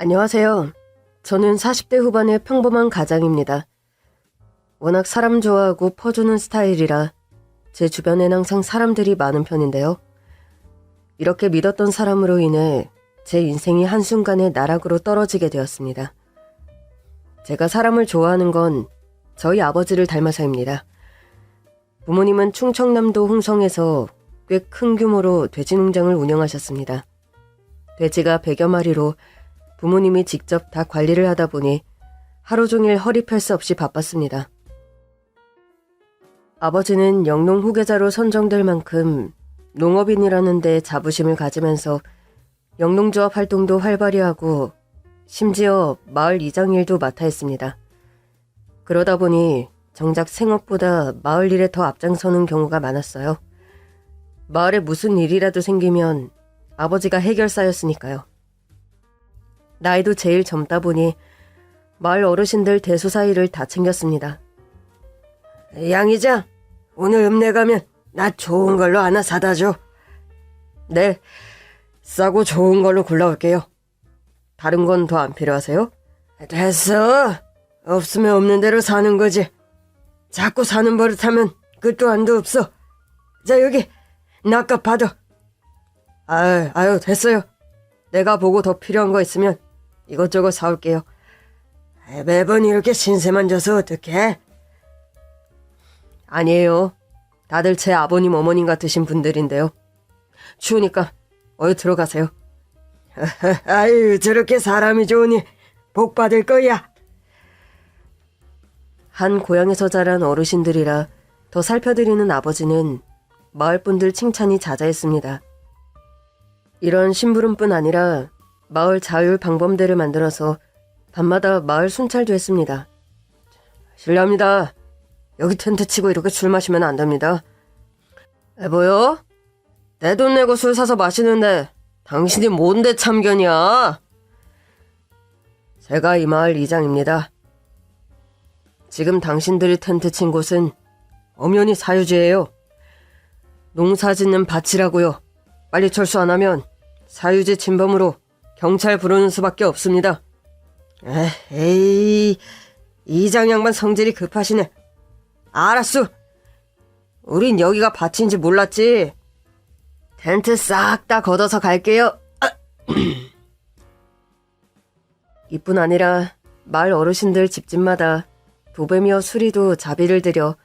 안녕하세요. 저는 40대 후반의 평범한 가장입니다. 워낙 사람 좋아하고 퍼주는 스타일이라 제 주변엔 항상 사람들이 많은 편인데요. 이렇게 믿었던 사람으로 인해 제 인생이 한순간에 나락으로 떨어지게 되었습니다. 제가 사람을 좋아하는 건 저희 아버지를 닮아서입니다. 부모님은 충청남도 홍성에서 꽤 큰 규모로 돼지 농장을 운영하셨습니다. 돼지가 100여 마리로 부모님이 직접 다 관리를 하다 보니 하루 종일 허리 펼 수 없이 바빴습니다. 아버지는 영농 후계자로 선정될 만큼 농업인이라는 데 자부심을 가지면서 영농조합 활동도 활발히 하고 심지어 마을 이장 일도 맡아 했습니다. 그러다 보니 정작 생업보다 마을 일에 더 앞장서는 경우가 많았어요. 마을에 무슨 일이라도 생기면 아버지가 해결사였으니까요. 나이도 제일 젊다 보니 마을 어르신들 대소사이를 다 챙겼습니다. 양 이장, 오늘 읍내 가면 나 좋은 걸로 하나 사다 줘. 네, 싸고 좋은 걸로 골라올게요. 다른 건 더 안 필요하세요? 됐어. 없으면 없는 대로 사는 거지. 자꾸 사는 버릇하면 끝도 안도 없어. 자, 여기 나값 받아. 아유, 됐어요. 내가 보고 더 필요한 거 있으면 이것저것 사올게요. 매번 이렇게 신세만 져서 어떡해? 아니에요. 다들 제 아버님 어머님 같으신 분들인데요. 추우니까 어여 들어가세요. 아유, 저렇게 사람이 좋으니 복 받을 거야. 한 고향에서 자란 어르신들이라 더 살펴드리는 아버지는 마을 분들 칭찬이 자자했습니다. 이런 심부름뿐 아니라 마을 자율 방범대를 만들어서 밤마다 마을 순찰도 했습니다. 실례합니다. 여기 텐트 치고 이렇게 술 마시면 안 됩니다. 뭐요? 내 돈 내고 술 사서 마시는데 당신이 뭔데 참견이야? 제가 이 마을 이장입니다. 지금 당신들이 텐트 친 곳은 엄연히 사유지예요. 농사 짓는 밭이라고요. 빨리 철수 안 하면 사유지 침범으로 경찰 부르는 수밖에 없습니다. 에이, 이장 양반 성질이 급하시네. 알았어. 우린 여기가 밭인지 몰랐지. 텐트 싹 다 걷어서 갈게요. 이뿐 아니라 마을 어르신들 집집마다 도배며 수리도 자비를 들여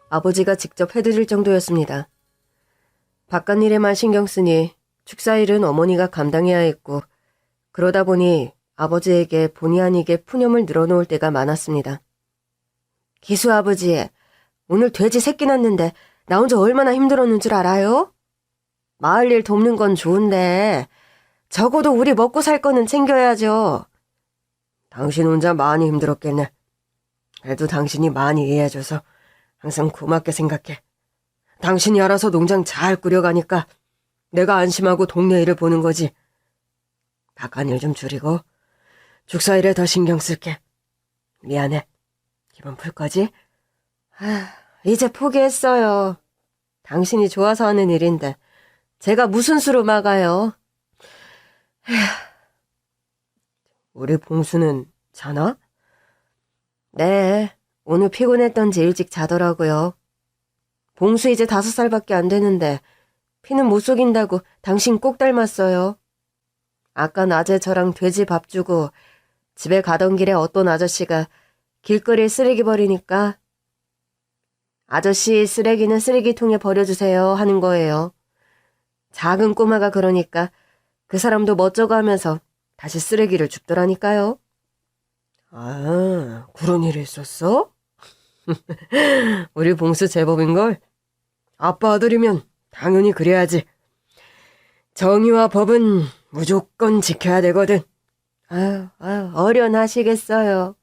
아버지가 직접 해드릴 정도였습니다. 바깥일에만 신경 쓰니 축사일은 어머니가 감당해야 했고 그러다 보니 아버지에게 본의 아니게 푸념을 늘어놓을 때가 많았습니다. 기수 아버지, 오늘 돼지 새끼 낳는데 나 혼자 얼마나 힘들었는 줄 알아요? 마을 일 돕는 건 좋은데 적어도 우리 먹고 살 거는 챙겨야죠. 당신 혼자 많이 힘들었겠네. 그래도 당신이 많이 이해해줘서 항상 고맙게 생각해. 당신이 알아서 농장 잘 꾸려가니까 내가 안심하고 동네 일을 보는 거지. 바깥일 좀 줄이고 축사일에 더 신경 쓸게. 미안해. 기분 풀 거지? 이제 포기했어요. 당신이 좋아서 하는 일인데 제가 무슨 수로 막아요. 우리 봉수는 자나? 네, 오늘 피곤했던지 일찍 자더라고요. 봉수 이제 5살밖에 안 되는데 피는 못 속인다고 당신 꼭 닮았어요. 아까 낮에 저랑 돼지 밥 주고 집에 가던 길에 어떤 아저씨가 길거리에 쓰레기 버리니까 아저씨 쓰레기는 쓰레기통에 버려주세요 하는 거예요. 작은 꼬마가 그러니까 그 사람도 멋져가 하면서 다시 쓰레기를 줍더라니까요. 아, 그런 일이 있었어? 우리 봉수 제법인걸? 아빠 아들이면 당연히 그래야지. 정의와 법은 무조건 지켜야 되거든. 아유, 어련하시겠어요.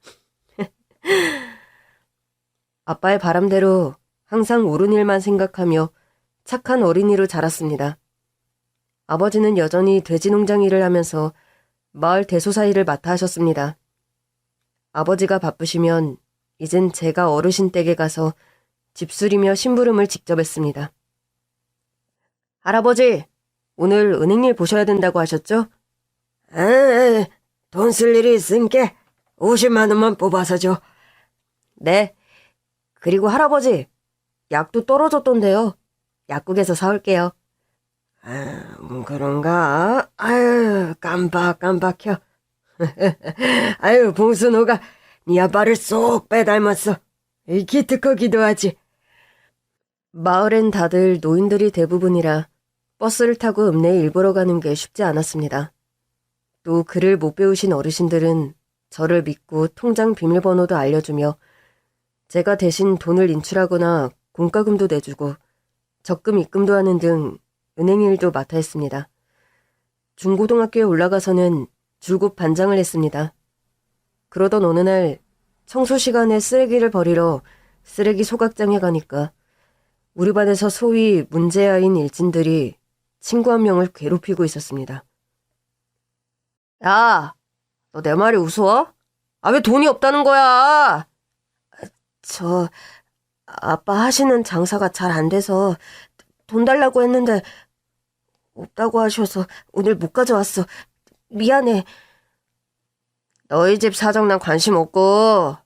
아빠의 바람대로 항상 옳은 일만 생각하며 착한 어린이로 자랐습니다. 아버지는 여전히 돼지 농장 일을 하면서 마을 대소사 일을 맡아 하셨습니다. 아버지가 바쁘시면 이젠 제가 어르신 댁에 가서 집수리며 심부름을 직접 했습니다. 할아버지, 오늘 은행일 보셔야 된다고 하셨죠? 돈 쓸 일이 있으니까 50만 원만 뽑아서 줘. 네. 그리고 할아버지, 약도 떨어졌던데요. 약국에서 사올게요. 그런가? 아유, 깜박깜박혀. 아유, 봉순호가 네 아빠를 쏙 빼닮았어. 기특하기도 하지. 마을엔 다들 노인들이 대부분이라 버스를 타고 읍내에 일보러 가는 게 쉽지 않았습니다. 또 글을 못 배우신 어르신들은 저를 믿고 통장 비밀번호도 알려주며 제가 대신 돈을 인출하거나 공과금도 내주고 적금 입금도 하는 등 은행 일도 맡아 했습니다. 중고등학교에 올라가서는 줄곧 반장을 했습니다. 그러던 어느 날 청소 시간에 쓰레기를 버리러 쓰레기 소각장에 가니까 우리 반에서 소위 문제아인 일진들이 친구 한 명을 괴롭히고 있었습니다. 야, 너 내 말이 우스워? 아, 왜 돈이 없다는 거야? 아빠 하시는 장사가 잘 안 돼서 돈 달라고 했는데 없다고 하셔서 오늘 못 가져왔어. 미안해. 너희 집 사정 난 관심 없고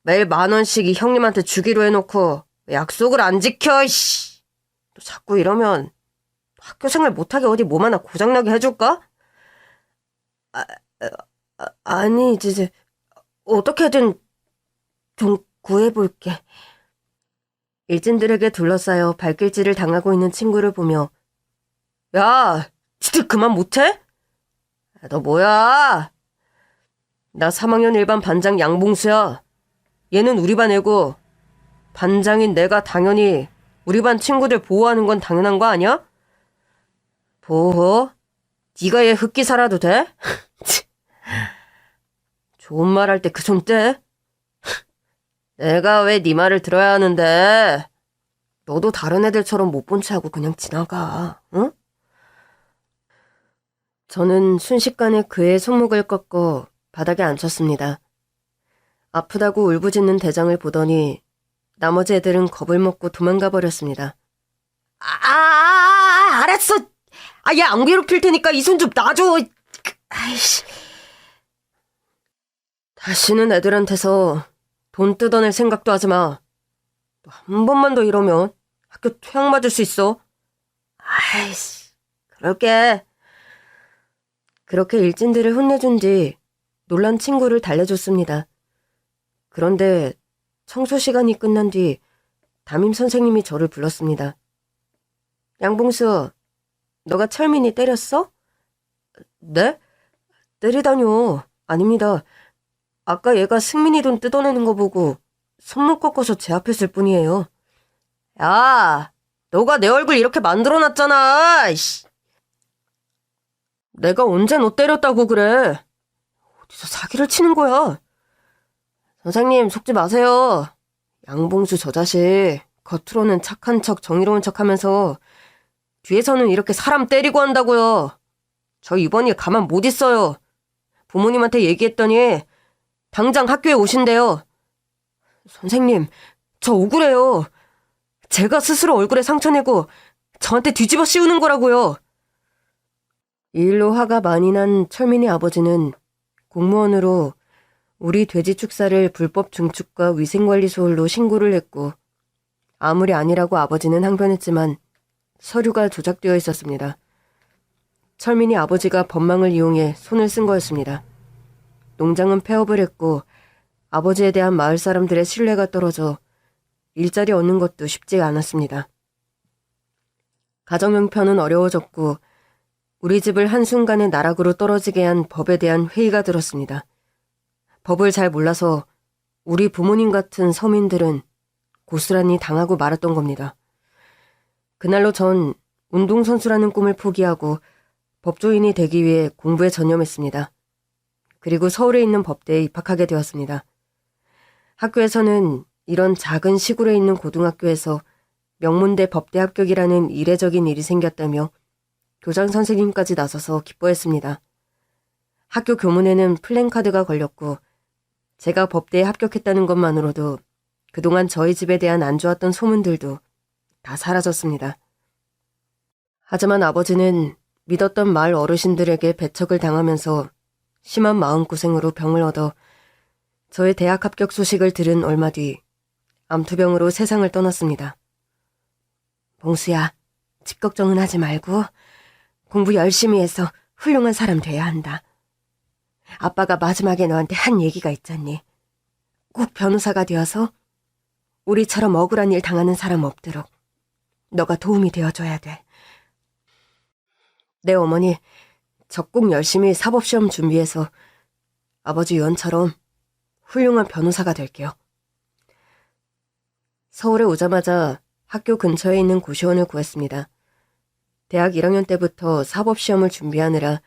매일 10,000원씩 이 형님한테 주기로 해놓고 왜 약속을 안 지켜, 씨. 너 자꾸 이러면 학교 생활 못하게 어디 몸 하나 고장나게 해줄까? 아니, 이제 어떻게든 좀 구해볼게. 일진들에게 둘러싸여 발길질을 당하고 있는 친구를 보며 야, 진짜 그만 못해? 너 뭐야? 나 3학년 1반 반장 양봉수야. 얘는 우리 반 애고 반장인 내가 당연히 우리 반 친구들 보호하는 건 당연한 거 아니야? 보호? 네가 얘 흑기사라도 돼? 좋은 말 할 때 그 손 떼? 내가 왜 네 말을 들어야 하는데? 너도 다른 애들처럼 못 본 채 하고 그냥 지나가, 응? 저는 순식간에 그의 손목을 꺾어 바닥에 앉혔습니다. 아프다고 울부짖는 대장을 보더니 나머지 애들은 겁을 먹고 도망가 버렸습니다. 알았어. 얘 안 괴롭힐 테니까 이 손 좀 놔줘. 아이씨. 다시는 애들한테서 돈 뜯어낼 생각도 하지 마. 한 번만 더 이러면 학교 퇴학 맞을 수 있어. 아이씨, 그럴게. 그렇게 일진들을 혼내준 뒤 놀란 친구를 달래줬습니다. 그런데 청소 시간이 끝난 뒤 담임 선생님이 저를 불렀습니다. 양봉수, 너가 철민이 때렸어? 네? 때리다뇨. 아닙니다. 아까 얘가 승민이 돈 뜯어내는 거 보고 손목 꺾어서 제압했을 뿐이에요. 야, 너가 내 얼굴 이렇게 만들어놨잖아. 이씨. 내가 언제 너 때렸다고 그래? 어디서 사기를 치는 거야? 선생님, 속지 마세요. 양봉수 저 자식 겉으로는 착한 척 정의로운 척 하면서 뒤에서는 이렇게 사람 때리고 한다고요. 저 이번 일 가만 못 있어요. 부모님한테 얘기했더니 당장 학교에 오신대요. 선생님, 저 억울해요. 제가 스스로 얼굴에 상처 내고 저한테 뒤집어 씌우는 거라고요. 이 일로 화가 많이 난 철민이 아버지는 공무원으로 우리 돼지 축사를 불법 증축과 위생관리 소홀로 신고를 했고 아무리 아니라고 아버지는 항변했지만 서류가 조작되어 있었습니다. 철민이 아버지가 법망을 이용해 손을 쓴 거였습니다. 농장은 폐업을 했고 아버지에 대한 마을 사람들의 신뢰가 떨어져 일자리 얻는 것도 쉽지가 않았습니다. 가정 형편은 어려워졌고 우리 집을 한순간에 나락으로 떨어지게 한 법에 대한 회의가 들었습니다. 법을 잘 몰라서 우리 부모님 같은 서민들은 고스란히 당하고 말았던 겁니다. 그날로 전 운동선수라는 꿈을 포기하고 법조인이 되기 위해 공부에 전념했습니다. 그리고 서울에 있는 법대에 입학하게 되었습니다. 학교에서는 이런 작은 시골에 있는 고등학교에서 명문대 법대 합격이라는 이례적인 일이 생겼다며 교장 선생님까지 나서서 기뻐했습니다. 학교 교문에는 플랜카드가 걸렸고 제가 법대에 합격했다는 것만으로도 그동안 저희 집에 대한 안 좋았던 소문들도 다 사라졌습니다. 하지만 아버지는 믿었던 마을 어르신들에게 배척을 당하면서 심한 마음고생으로 병을 얻어 저의 대학 합격 소식을 들은 얼마 뒤 암투병으로 세상을 떠났습니다. 봉수야, 집 걱정은 하지 말고 공부 열심히 해서 훌륭한 사람 돼야 한다. 아빠가 마지막에 너한테 한 얘기가 있잖니. 꼭 변호사가 되어서 우리처럼 억울한 일 당하는 사람 없도록 너가 도움이 되어줘야 돼. 내 어머니, 저 꼭 열심히 사법시험 준비해서 아버지 유언처럼 훌륭한 변호사가 될게요. 서울에 오자마자 학교 근처에 있는 고시원을 구했습니다. 대학 1학년 때부터 사법시험을 준비하느라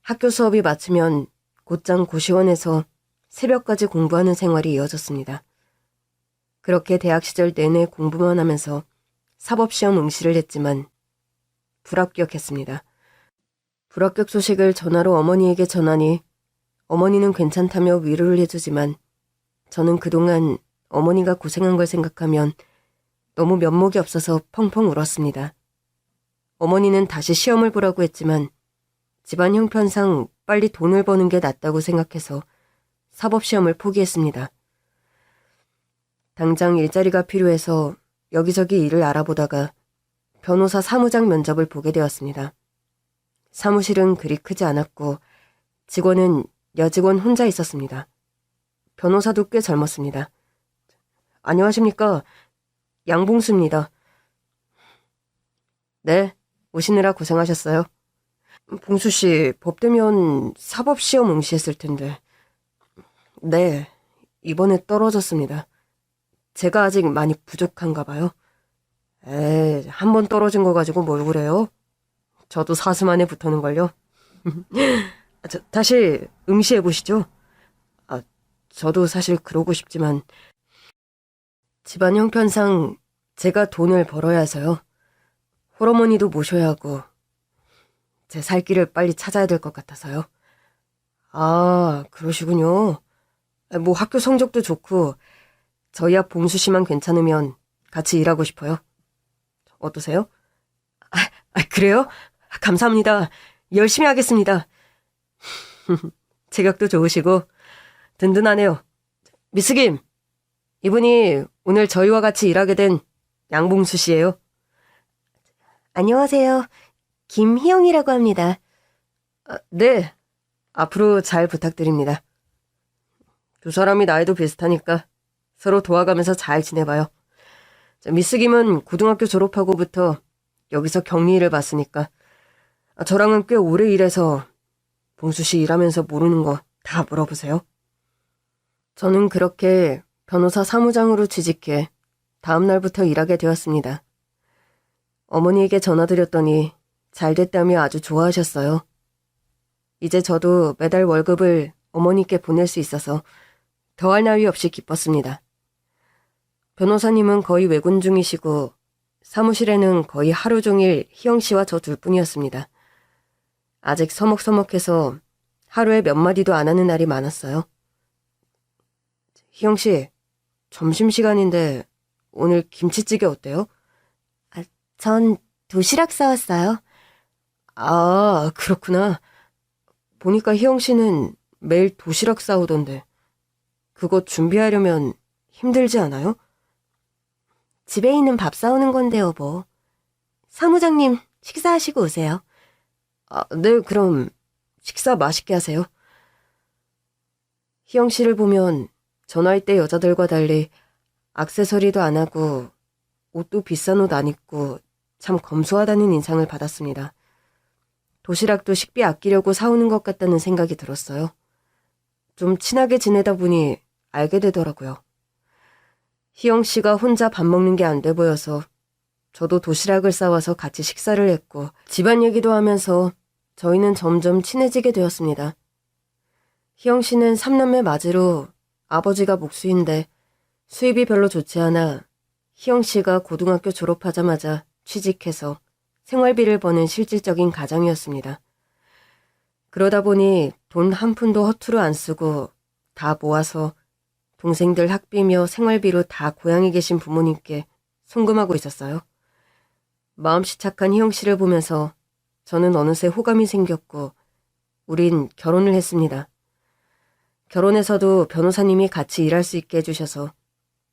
학교 수업이 마치면 곧장 고시원에서 새벽까지 공부하는 생활이 이어졌습니다. 그렇게 대학 시절 내내 공부만 하면서 사법시험 응시를 했지만 불합격했습니다. 불합격 소식을 전화로 어머니에게 전하니 어머니는 괜찮다며 위로를 해주지만 저는 그동안 어머니가 고생한 걸 생각하면 너무 면목이 없어서 펑펑 울었습니다. 어머니는 다시 시험을 보라고 했지만 집안 형편상 빨리 돈을 버는 게 낫다고 생각해서 사법시험을 포기했습니다. 당장 일자리가 필요해서 여기저기 일을 알아보다가 변호사 사무장 면접을 보게 되었습니다. 사무실은 그리 크지 않았고 직원은 여직원 혼자 있었습니다. 변호사도 꽤 젊었습니다. 안녕하십니까. 양봉수입니다. 네, 오시느라 고생하셨어요. 봉수 씨, 법 되면 사법시험 응시했을 텐데. 네, 이번에 떨어졌습니다. 제가 아직 많이 부족한가 봐요. 한 번 떨어진 거 가지고 뭘 그래요? 저도 사슴 안에 붙었는걸요. 다시 응시해보시죠. 저도 사실 그러고 싶지만 집안 형편상 제가 돈을 벌어야 해서요. 홀어머니도 모셔야 하고 제 살 길을 빨리 찾아야 될 것 같아서요. 그러시군요. 뭐 학교 성적도 좋고 저희 앞 봉수 씨만 괜찮으면 같이 일하고 싶어요. 어떠세요? 그래요? 감사합니다. 열심히 하겠습니다. 체격도 좋으시고 든든하네요. 미스 김, 이분이 오늘 저희와 같이 일하게 된 양봉수 씨예요. 안녕하세요. 김희영이라고 합니다. 네, 앞으로 잘 부탁드립니다. 두 사람이 나이도 비슷하니까 서로 도와가면서 잘 지내봐요. 미스 김은 고등학교 졸업하고부터 여기서 격리일을 봤으니까 저랑은 꽤 오래 일해서 봉수 씨 일하면서 모르는 거 다 물어보세요. 저는 그렇게 변호사 사무장으로 취직해 다음 날부터 일하게 되었습니다. 어머니에게 전화드렸더니 잘 됐다며 아주 좋아하셨어요. 이제 저도 매달 월급을 어머니께 보낼 수 있어서 더할 나위 없이 기뻤습니다. 변호사님은 거의 외근 중이시고 사무실에는 거의 하루 종일 희영 씨와 저 둘뿐이었습니다. 아직 서먹서먹해서 하루에 몇 마디도 안 하는 날이 많았어요. 희영 씨, 점심시간인데 오늘 김치찌개 어때요? 전 도시락 싸왔어요. 그렇구나. 보니까 희영 씨는 매일 도시락 싸오던데 그거 준비하려면 힘들지 않아요? 집에 있는 밥 싸오는 건데요, 뭐. 사무장님, 식사하시고 오세요. 네, 그럼 식사 맛있게 하세요. 희영 씨를 보면 저 나이 때 여자들과 달리 액세서리도 안 하고 옷도 비싼 옷 안 입고 참 검소하다는 인상을 받았습니다. 도시락도 식비 아끼려고 사오는 것 같다는 생각이 들었어요. 좀 친하게 지내다 보니 알게 되더라고요. 희영 씨가 혼자 밥 먹는 게 안 돼 보여서 저도 도시락을 싸와서 같이 식사를 했고 집안 얘기도 하면서 저희는 점점 친해지게 되었습니다. 희영 씨는 3남매 맞이로 아버지가 목수인데 수입이 별로 좋지 않아 희영 씨가 고등학교 졸업하자마자 취직해서 생활비를 버는 실질적인 가장이었습니다. 그러다 보니 돈 한 푼도 허투루 안 쓰고 다 모아서 동생들 학비며 생활비로 다 고향에 계신 부모님께 송금하고 있었어요. 마음씨 착한 희영 씨를 보면서 저는 어느새 호감이 생겼고 우린 결혼을 했습니다. 결혼해서도 변호사님이 같이 일할 수 있게 해주셔서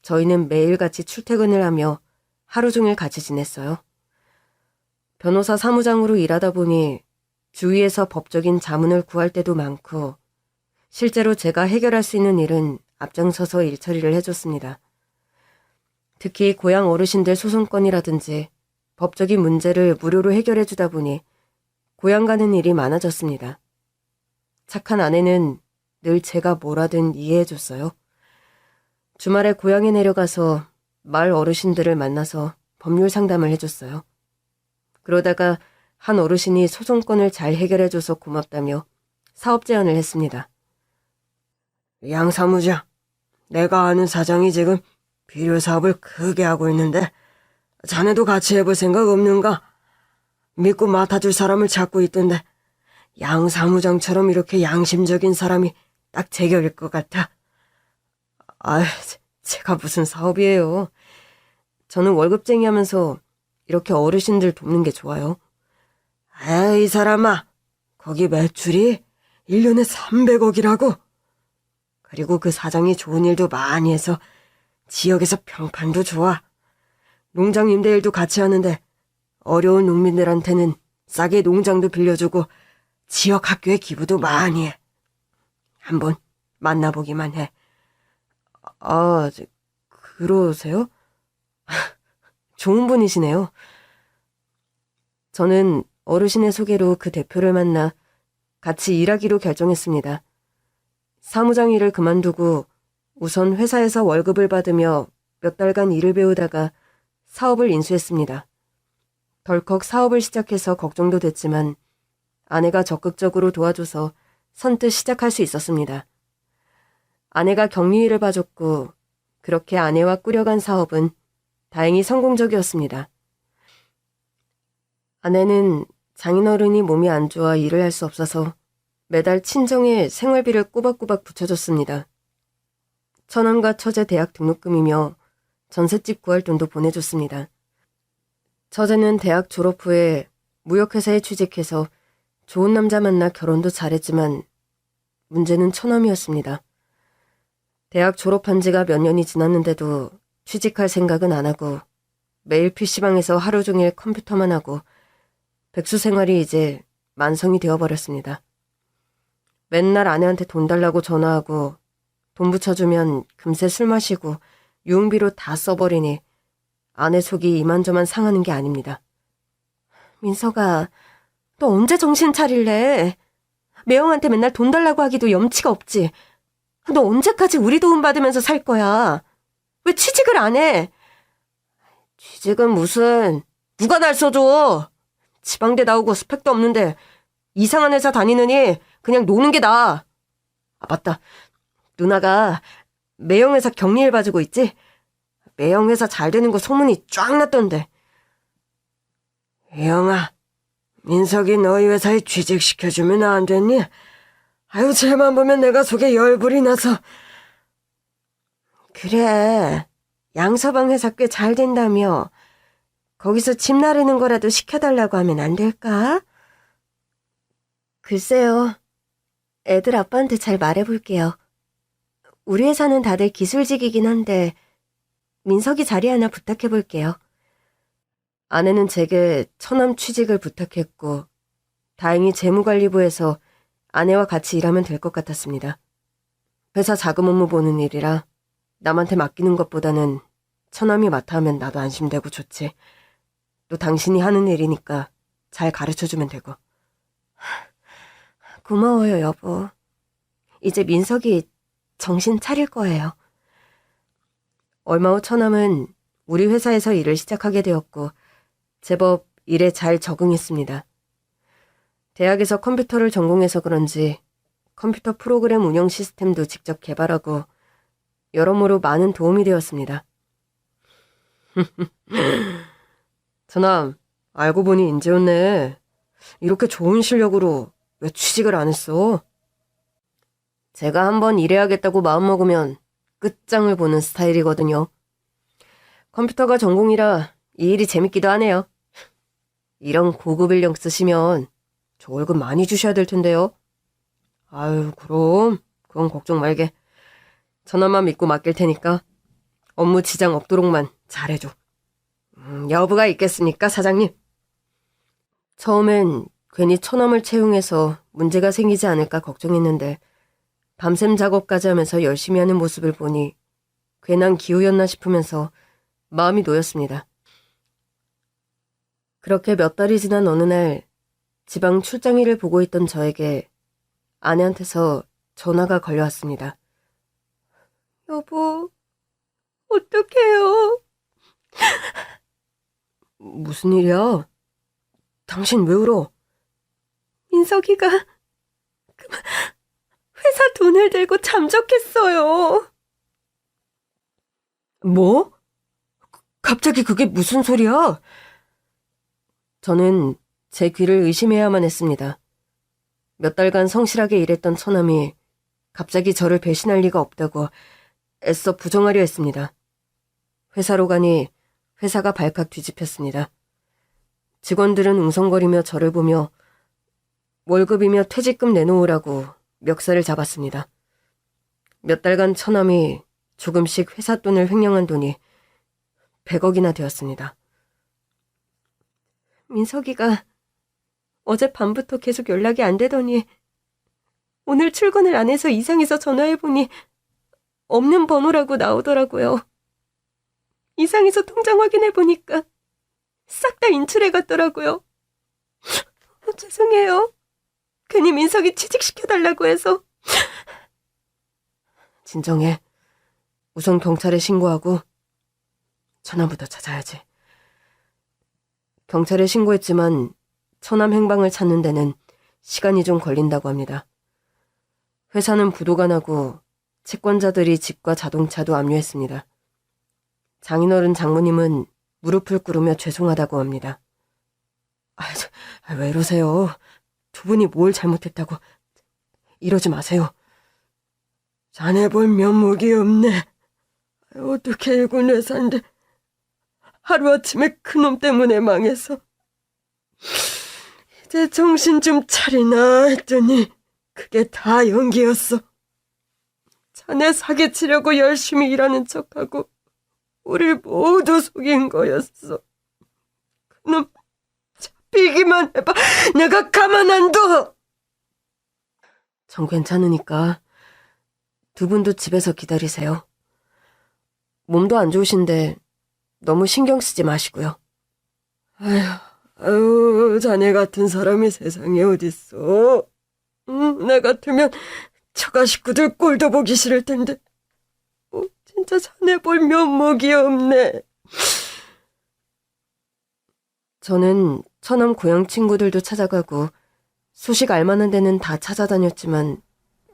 저희는 매일 같이 출퇴근을 하며 하루 종일 같이 지냈어요. 변호사 사무장으로 일하다 보니 주위에서 법적인 자문을 구할 때도 많고 실제로 제가 해결할 수 있는 일은 앞장서서 일 처리를 해줬습니다. 특히 고향 어르신들 소송건이라든지 법적인 문제를 무료로 해결해주다 보니 고향 가는 일이 많아졌습니다. 착한 아내는 늘 제가 뭐라든 이해해줬어요. 주말에 고향에 내려가서 마을 어르신들을 만나서 법률 상담을 해줬어요. 그러다가 한 어르신이 소송건을 잘 해결해줘서 고맙다며 사업 제안을 했습니다. 양 사무장, 내가 아는 사장이 지금 비료 사업을 크게 하고 있는데 자네도 같이 해볼 생각 없는가? 믿고 맡아줄 사람을 찾고 있던데 양 사무장처럼 이렇게 양심적인 사람이 딱 제 격일 것 같아. 제가 무슨 사업이에요. 저는 월급쟁이 하면서 이렇게 어르신들 돕는 게 좋아요. 이 사람아, 거기 매출이 1년에 300억이라고. 그리고 그 사장이 좋은 일도 많이 해서 지역에서 평판도 좋아. 농장 임대일도 같이 하는데 어려운 농민들한테는 싸게 농장도 빌려주고 지역 학교에 기부도 많이 해. 한번 만나보기만 해. 그러세요? 좋은 분이시네요. 저는 어르신의 소개로 그 대표를 만나 같이 일하기로 결정했습니다. 사무장 일을 그만두고 우선 회사에서 월급을 받으며 몇 달간 일을 배우다가 사업을 인수했습니다. 덜컥 사업을 시작해서 걱정도 됐지만 아내가 적극적으로 도와줘서 선뜻 시작할 수 있었습니다. 아내가 격리일을 봐줬고 그렇게 아내와 꾸려간 사업은 다행히 성공적이었습니다. 아내는 장인어른이 몸이 안 좋아 일을 할 수 없어서 매달 친정에 생활비를 꼬박꼬박 붙여줬습니다. 처남과 처제 대학 등록금이며 전셋집 구할 돈도 보내줬습니다. 처제는 대학 졸업 후에 무역회사에 취직해서 좋은 남자 만나 결혼도 잘했지만 문제는 처남이었습니다. 대학 졸업한 지가 몇 년이 지났는데도 취직할 생각은 안 하고 매일 PC방에서 하루 종일 컴퓨터만 하고 백수 생활이 이제 만성이 되어버렸습니다. 맨날 아내한테 돈 달라고 전화하고 돈 붙여주면 금세 술 마시고 유흥비로 다 써버리니 아내 속이 이만저만 상하는 게 아닙니다. 민서가, 너 언제 정신 차릴래? 매형한테 맨날 돈 달라고 하기도 염치가 없지. 너 언제까지 우리 도움 받으면서 살 거야? 왜 취직을 안 해? 취직은 무슨, 누가 날 써줘? 지방대 나오고 스펙도 없는데 이상한 회사 다니느니 그냥 노는 게 나아. 맞다. 누나가 매형회사 격리일 봐주고 있지? 매형회사 잘 되는 거 소문이 쫙 났던데. 영아, 민석이 너희 회사에 취직시켜주면 안 됐니? 쟤만 보면 내가 속에 열불이 나서. 그래, 양서방 회사 꽤 잘 된다며. 거기서 집 나르는 거라도 시켜달라고 하면 안 될까? 글쎄요. 애들 아빠한테 잘 말해볼게요. 우리 회사는 다들 기술직이긴 한데 민석이 자리 하나 부탁해볼게요. 아내는 제게 처남 취직을 부탁했고 다행히 재무관리부에서 아내와 같이 일하면 될 것 같았습니다. 회사 자금 업무 보는 일이라 남한테 맡기는 것보다는 처남이 맡아 하면 나도 안심되고 좋지. 또 당신이 하는 일이니까 잘 가르쳐주면 되고. 고마워요, 여보. 이제 민석이 정신 차릴 거예요. 얼마 후 처남은 우리 회사에서 일을 시작하게 되었고 제법 일에 잘 적응했습니다. 대학에서 컴퓨터를 전공해서 그런지 컴퓨터 프로그램 운영 시스템도 직접 개발하고 여러모로 많은 도움이 되었습니다. 처남, 알고 보니 인재였네. 이렇게 좋은 실력으로 왜 취직을 안 했어? 제가 한번 일해야겠다고 마음먹으면 끝장을 보는 스타일이거든요. 컴퓨터가 전공이라 이 일이 재밌기도 하네요. 이런 고급 인력 쓰시면 저 월급 많이 주셔야 될 텐데요. 그럼 그건 걱정 말게. 전화만 믿고 맡길 테니까 업무 지장 없도록만 잘해줘. 여부가 있겠습니까, 사장님? 처음엔 괜히 천엄을 채용해서 문제가 생기지 않을까 걱정했는데 밤샘 작업까지 하면서 열심히 하는 모습을 보니 괜한 기우였나 싶으면서 마음이 놓였습니다. 그렇게 몇 달이 지난 어느 날 지방 출장일을 보고 있던 저에게 아내한테서 전화가 걸려왔습니다. 여보, 어떡해요? 무슨 일이야? 당신 왜 울어? 민석이가 회사 돈을 들고 잠적했어요. 뭐? 갑자기 그게 무슨 소리야? 저는 제 귀를 의심해야만 했습니다. 몇 달간 성실하게 일했던 처남이 갑자기 저를 배신할 리가 없다고 애써 부정하려 했습니다. 회사로 가니 회사가 발칵 뒤집혔습니다. 직원들은 웅성거리며 저를 보며 월급이며 퇴직금 내놓으라고 멱살을 잡았습니다. 몇 달간 처남이 조금씩 회사 돈을 횡령한 돈이 100억이나 되었습니다. 민석이가 어젯밤부터 계속 연락이 안 되더니 오늘 출근을 안 해서 이상해서 전화해보니 없는 번호라고 나오더라고요. 이상해서 통장 확인해보니까 싹 다 인출해갔더라고요. 죄송해요. 괜히 민석이 취직시켜달라고 해서. 진정해. 우선 경찰에 신고하고 처남부터 찾아야지. 경찰에 신고했지만 처남 행방을 찾는 데는 시간이 좀 걸린다고 합니다. 회사는 부도가 나고 채권자들이 집과 자동차도 압류했습니다. 장인어른 장모님은 무릎을 꿇으며 죄송하다고 합니다. 왜 이러세요? 두 분이 뭘 잘못했다고. 이러지 마세요. 자네 볼 면목이 없네. 어떻게 일군 회사인데 하루아침에 그놈 때문에 망해서. 이제 정신 좀 차리나 했더니 그게 다 연기였어. 자네 사기치려고 열심히 일하는 척하고 우릴 모두 속인 거였어. 그놈 잡히기만 해봐. 내가 가만 안 둬. 전 괜찮으니까 두 분도 집에서 기다리세요. 몸도 안 좋으신데 너무 신경 쓰지 마시고요. 아유, 자네 같은 사람이 세상에 어딨어. 나 같으면 처가 식구들 꼴도 보기 싫을 텐데. 진짜 자네 볼 면목이 없네. 저는 처남 고향 친구들도 찾아가고 소식 알만한 데는 다 찾아다녔지만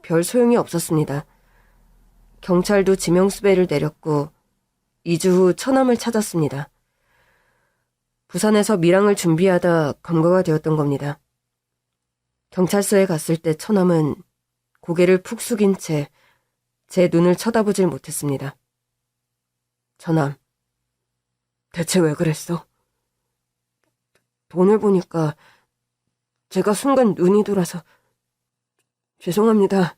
별 소용이 없었습니다. 경찰도 지명수배를 내렸고 2주 후 처남을 찾았습니다. 부산에서 밀항을 준비하다 검거가 되었던 겁니다. 경찰서에 갔을 때 처남은 고개를 푹 숙인 채 제 눈을 쳐다보질 못했습니다. 처남, 대체 왜 그랬어? 돈을 보니까 제가 순간 눈이 돌아서 죄송합니다.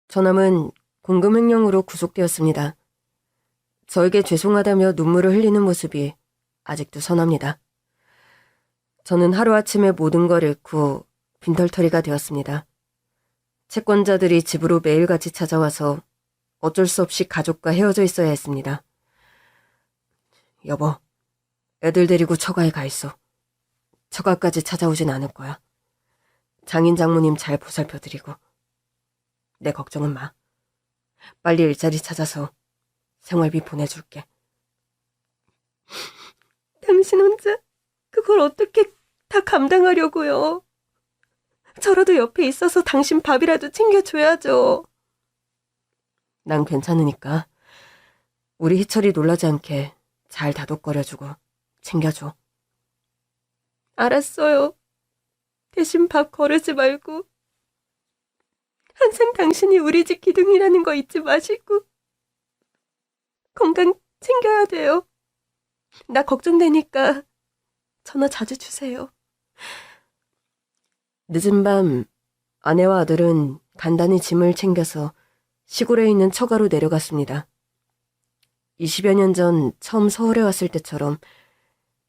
처남은 공금횡령으로 구속되었습니다. 저에게 죄송하다며 눈물을 흘리는 모습이 아직도 선합니다. 저는 하루아침에 모든 걸 잃고 빈털터리가 되었습니다. 채권자들이 집으로 매일같이 찾아와서 어쩔 수 없이 가족과 헤어져 있어야 했습니다. 여보, 애들 데리고 처가에 가 있어. 처가까지 찾아오진 않을 거야. 장인 장모님 잘 보살펴드리고. 내 걱정은 마. 빨리 일자리 찾아서 생활비 보내줄게. 당신 혼자 그걸 어떻게 다 감당하려고요? 저라도 옆에 있어서 당신 밥이라도 챙겨줘야죠. 난 괜찮으니까 우리 희철이 놀라지 않게 잘 다독거려주고 챙겨줘. 알았어요. 대신 밥 거르지 말고 항상 당신이 우리 집 기둥이라는 거 잊지 마시고 건강 챙겨야 돼요. 나 걱정되니까 전화 자주 주세요. 늦은 밤 아내와 아들은 간단히 짐을 챙겨서 시골에 있는 처가로 내려갔습니다. 20여 년 전 처음 서울에 왔을 때처럼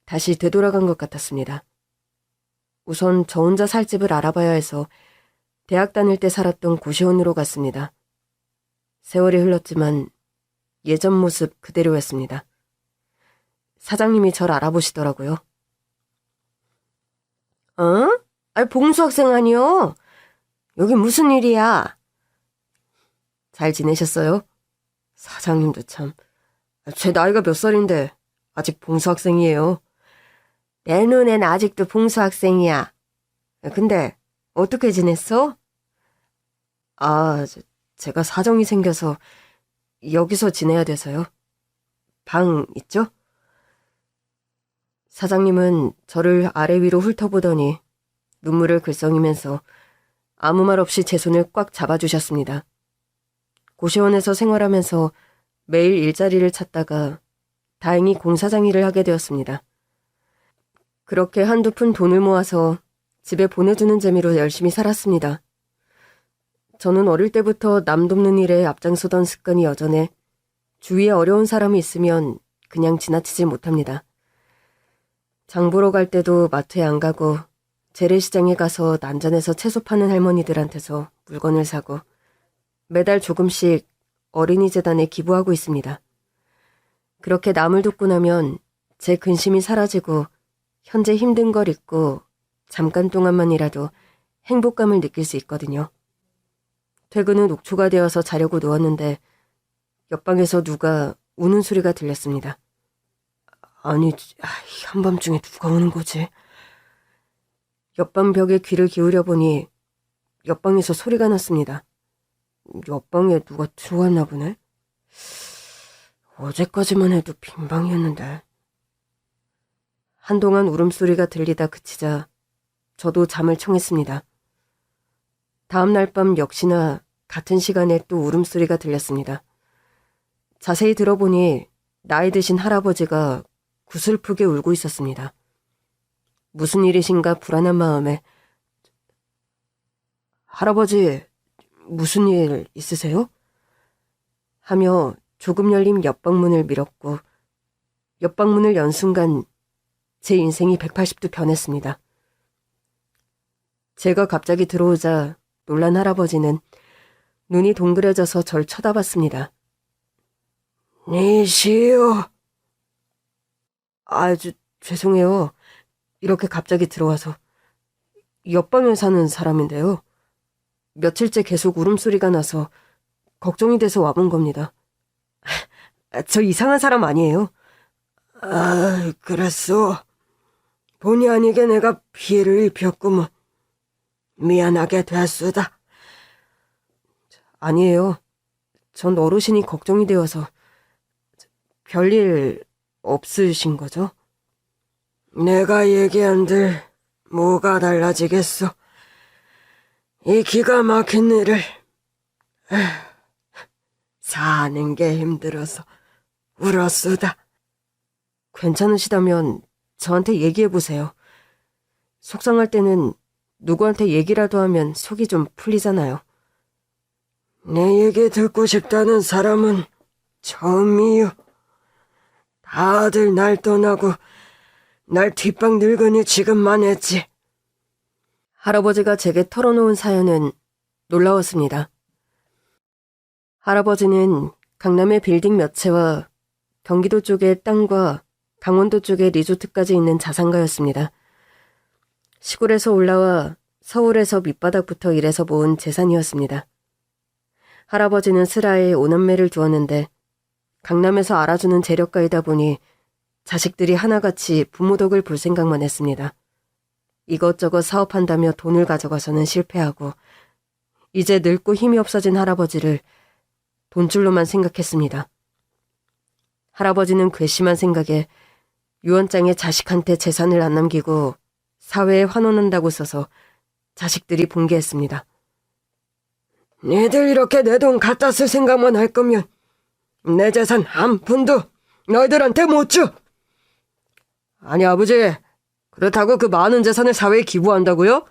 다시 되돌아간 것 같았습니다. 우선 저 혼자 살 집을 알아봐야 해서 대학 다닐 때 살았던 고시원으로 갔습니다. 세월이 흘렀지만 예전 모습 그대로였습니다. 사장님이 절 알아보시더라고요. 봉수 학생 아니요? 여기 무슨 일이야? 잘 지내셨어요? 사장님도 참. 제 나이가 몇 살인데 아직 봉수 학생이에요. 내 눈엔 아직도 봉수 학생이야. 근데 어떻게 지냈어? 제가 사정이 생겨서 여기서 지내야 돼서요. 방 있죠? 사장님은 저를 아래 위로 훑어보더니 눈물을 글썽이면서 아무 말 없이 제 손을 꽉 잡아주셨습니다. 고시원에서 생활하면서 매일 일자리를 찾다가 다행히 공사장 일을 하게 되었습니다. 그렇게 한두 푼 돈을 모아서 집에 보내주는 재미로 열심히 살았습니다. 저는 어릴 때부터 남 돕는 일에 앞장서던 습관이 여전해 주위에 어려운 사람이 있으면 그냥 지나치지 못합니다. 장 보러 갈 때도 마트에 안 가고 재래시장에 가서 난전에서 채소 파는 할머니들한테서 물건을 사고 매달 조금씩 어린이재단에 기부하고 있습니다. 그렇게 남을 돕고 나면 제 근심이 사라지고 현재 힘든 걸 잊고 잠깐 동안만이라도 행복감을 느낄 수 있거든요. 퇴근 후 녹초가 되어서 자려고 누웠는데 옆방에서 누가 우는 소리가 들렸습니다. 아니, 한밤중에 누가 우는 거지? 옆방 벽에 귀를 기울여 보니 옆방에서 소리가 났습니다. 옆방에 누가 들어왔나 보네? 어제까지만 해도 빈 방이었는데. 한동안 울음소리가 들리다 그치자 저도 잠을 청했습니다. 다음 날 밤 역시나 같은 시간에 또 울음소리가 들렸습니다. 자세히 들어보니 나이 드신 할아버지가 구슬프게 울고 있었습니다. 무슨 일이신가 불안한 마음에 할아버지, 무슨 일 있으세요? 하며 조금 열린 옆방문을 밀었고 옆방문을 연 순간 제 인생이 180도 변했습니다. 제가 갑자기 들어오자 놀란 할아버지는 눈이 동그래져서 절 쳐다봤습니다. 니시여. 죄송해요. 이렇게 갑자기 들어와서. 옆방에 사는 사람인데요. 며칠째 계속 울음소리가 나서 걱정이 돼서 와본 겁니다. 저 이상한 사람 아니에요? 그랬어. 본의 아니게 내가 피해를 입혔구먼. 미안하게 됐수다. 아니에요. 전 어르신이 걱정이 되어서. 별일 없으신 거죠? 내가 얘기한들 뭐가 달라지겠어. 이 기가 막힌 일을 사는 게 힘들어서 울었수다. 괜찮으시다면 저한테 얘기해보세요. 속상할 때는 누구한테 얘기라도 하면 속이 좀 풀리잖아요. 내 얘기 듣고 싶다는 사람은 처음이요. 다들 날 떠나고 날 뒷방 늙으니 지금만 했지. 할아버지가 제게 털어놓은 사연은 놀라웠습니다. 할아버지는 강남의 빌딩 몇 채와 경기도 쪽의 땅과 강원도 쪽에 리조트까지 있는 자산가였습니다. 시골에서 올라와 서울에서 밑바닥부터 일해서 모은 재산이었습니다. 할아버지는 슬하에 5남매를 두었는데 강남에서 알아주는 재력가이다 보니 자식들이 하나같이 부모 덕을 볼 생각만 했습니다. 이것저것 사업한다며 돈을 가져가서는 실패하고 이제 늙고 힘이 없어진 할아버지를 돈줄로만 생각했습니다. 할아버지는 괘씸한 생각에 유언장에 자식한테 재산을 안 남기고 사회에 환원한다고 써서 자식들이 분개했습니다. 니들 이렇게 내 돈 갖다 쓸 생각만 할 거면 내 재산 한 푼도 너희들한테 못 줘. 아니 아버지, 그렇다고 그 많은 재산을 사회에 기부한다고요?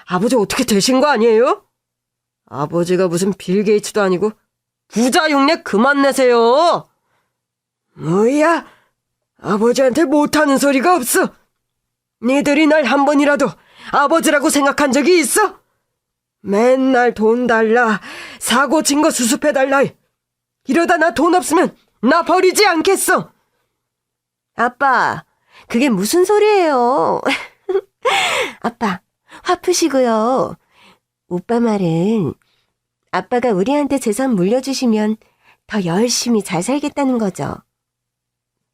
아버지 어떻게 되신 거 아니에요? 아버지가 무슨 빌 게이츠도 아니고 부자 흉내 그만 내세요. 뭐야? 아버지한테 못하는 소리가 없어. 니들이 날 한 번이라도 아버지라고 생각한 적이 있어? 맨날 돈 달라, 사고 친 거 수습해달라. 이러다 나 돈 없으면 나 버리지 않겠어. 아빠, 그게 무슨 소리예요? 아빠, 화 푸시고요. 오빠 말은 아빠가 우리한테 재산 물려주시면 더 열심히 잘 살겠다는 거죠.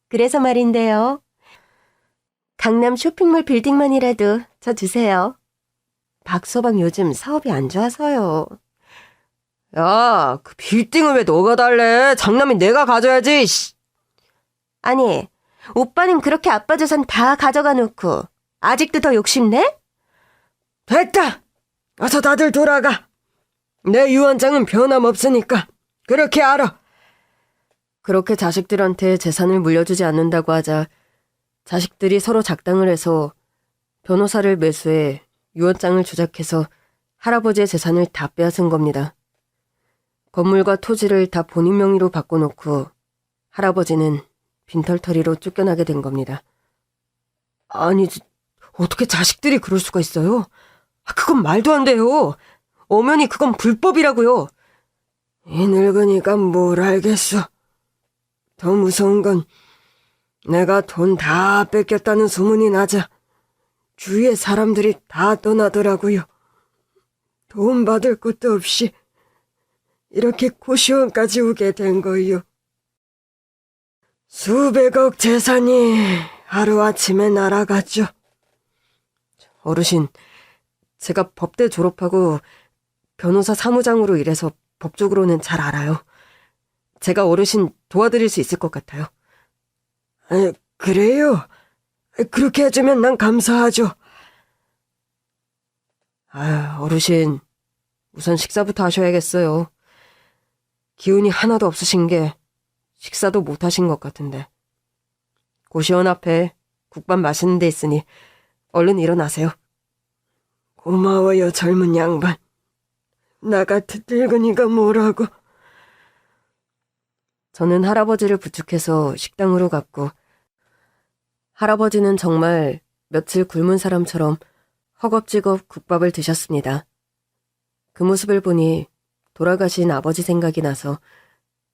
그래서 말인데요. 강남 쇼핑몰 빌딩만이라도 저 주세요. 박서방 요즘 사업이 안 좋아서요. 야, 그 빌딩을 왜 너가 달래? 장남이 내가 가져야지. 아니, 오빠는 그렇게 아빠 재산 다 가져가 놓고 아직도 더 욕심내? 됐다! 어서 다들 돌아가. 내 유언장은 변함없으니까 그렇게 알아. 그렇게 자식들한테 재산을 물려주지 않는다고 하자 자식들이 서로 작당을 해서 변호사를 매수해 유언장을 조작해서 할아버지의 재산을 다 빼앗은 겁니다. 건물과 토지를 다 본인 명의로 바꿔놓고 할아버지는 빈털터리로 쫓겨나게 된 겁니다. 아니, 어떻게 자식들이 그럴 수가 있어요? 그건 말도 안 돼요. 엄연히 그건 불법이라고요. 이 늙은이가 뭘 알겠어. 더 무서운 건 내가 돈 다 뺏겼다는 소문이 나자 주위의 사람들이 다 떠나더라고요. 돈 받을 것도 없이 이렇게 고시원까지 오게 된 거요. 수백억 재산이 하루아침에 날아갔죠. 어르신, 제가 법대 졸업하고 변호사 사무장으로 일해서 법적으로는 잘 알아요. 제가 어르신 도와드릴 수 있을 것 같아요. 그래요? 그렇게 해주면 난 감사하죠. 어르신, 우선 식사부터 하셔야겠어요. 기운이 하나도 없으신 게 식사도 못 하신 것 같은데. 고시원 앞에 국밥 맛있는 데 있으니 얼른 일어나세요. 고마워요, 젊은 양반. 나 같은 늙은이가 뭐라고. 저는 할아버지를 부축해서 식당으로 갔고 할아버지는 정말 며칠 굶은 사람처럼 허겁지겁 국밥을 드셨습니다. 그 모습을 보니 돌아가신 아버지 생각이 나서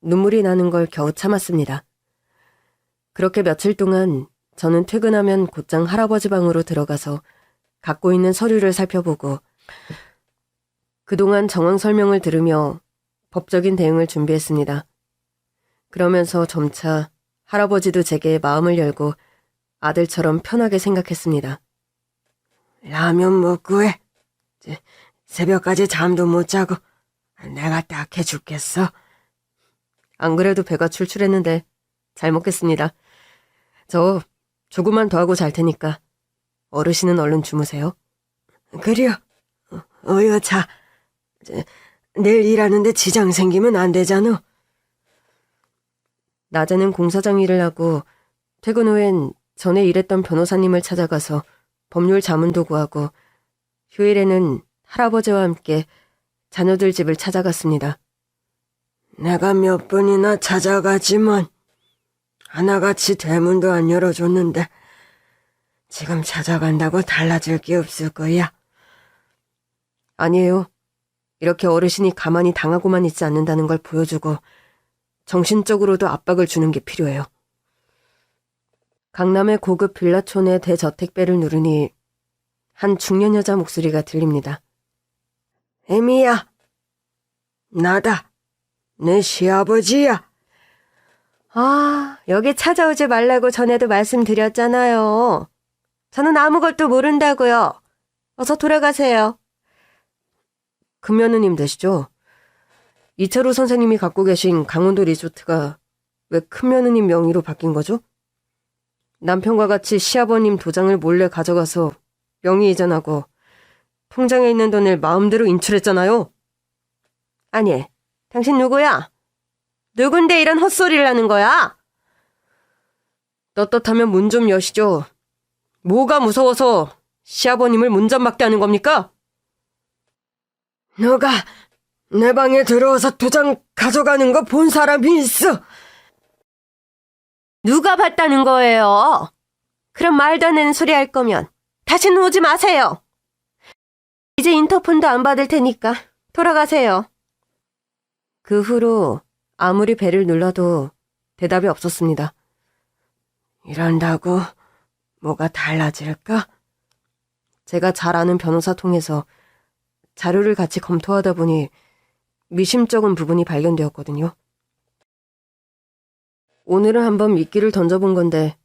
눈물이 나는 걸 겨우 참았습니다. 그렇게 며칠 동안 저는 퇴근하면 곧장 할아버지 방으로 들어가서 갖고 있는 서류를 살펴보고 그동안 정황 설명을 들으며 법적인 대응을 준비했습니다. 그러면서 점차 할아버지도 제게 마음을 열고 아들처럼 편하게 생각했습니다. 라면 먹고 해. 새벽까지 잠도 못 자고 내가 딱 해줄겠어. 안 그래도 배가 출출했는데 잘 먹겠습니다. 저 조금만 더 하고 잘 테니까 어르신은 얼른 주무세요. 그래요. 어여 자. 내일 일하는데 지장 생기면 안 되잖아. 낮에는 공사장 일을 하고 퇴근 후엔 전에 일했던 변호사님을 찾아가서 법률 자문도 구하고 휴일에는 할아버지와 함께 자녀들 집을 찾아갔습니다. 내가 몇 번이나 찾아가지만 하나같이 대문도 안 열어줬는데 지금 찾아간다고 달라질 게 없을 거야. 아니에요. 이렇게 어르신이 가만히 당하고만 있지 않는다는 걸 보여주고 정신적으로도 압박을 주는 게 필요해요. 강남의 고급 빌라촌의 대저택배를 누르니 한 중년 여자 목소리가 들립니다. 애미야, 나다. 내 시아버지야. 여기 찾아오지 말라고 전에도 말씀드렸잖아요. 저는 아무것도 모른다고요. 어서 돌아가세요. 금며느님 되시죠? 이철우 선생님이 갖고 계신 강원도 리조트가 왜 큰며느님 명의로 바뀐 거죠? 남편과 같이 시아버님 도장을 몰래 가져가서 명의 이전하고 통장에 있는 돈을 마음대로 인출했잖아요. 아니, 당신 누구야? 누군데 이런 헛소리를 하는 거야? 떳떳하면 문 좀 여시죠. 뭐가 무서워서 시아버님을 문전박대 하는 겁니까? 너가 내 방에 들어와서 도장 가져가는 거 본 사람이 있어. 누가 봤다는 거예요? 그럼 말도 안 되는 소리 할 거면 다시는 오지 마세요. 이제 인터폰도 안 받을 테니까 돌아가세요. 그 후로 아무리 벨을 눌러도 대답이 없었습니다. 이런다고 뭐가 달라질까? 제가 잘 아는 변호사 통해서 자료를 같이 검토하다 보니 미심쩍은 부분이 발견되었거든요. 오늘은 한번 미끼를 던져본 건데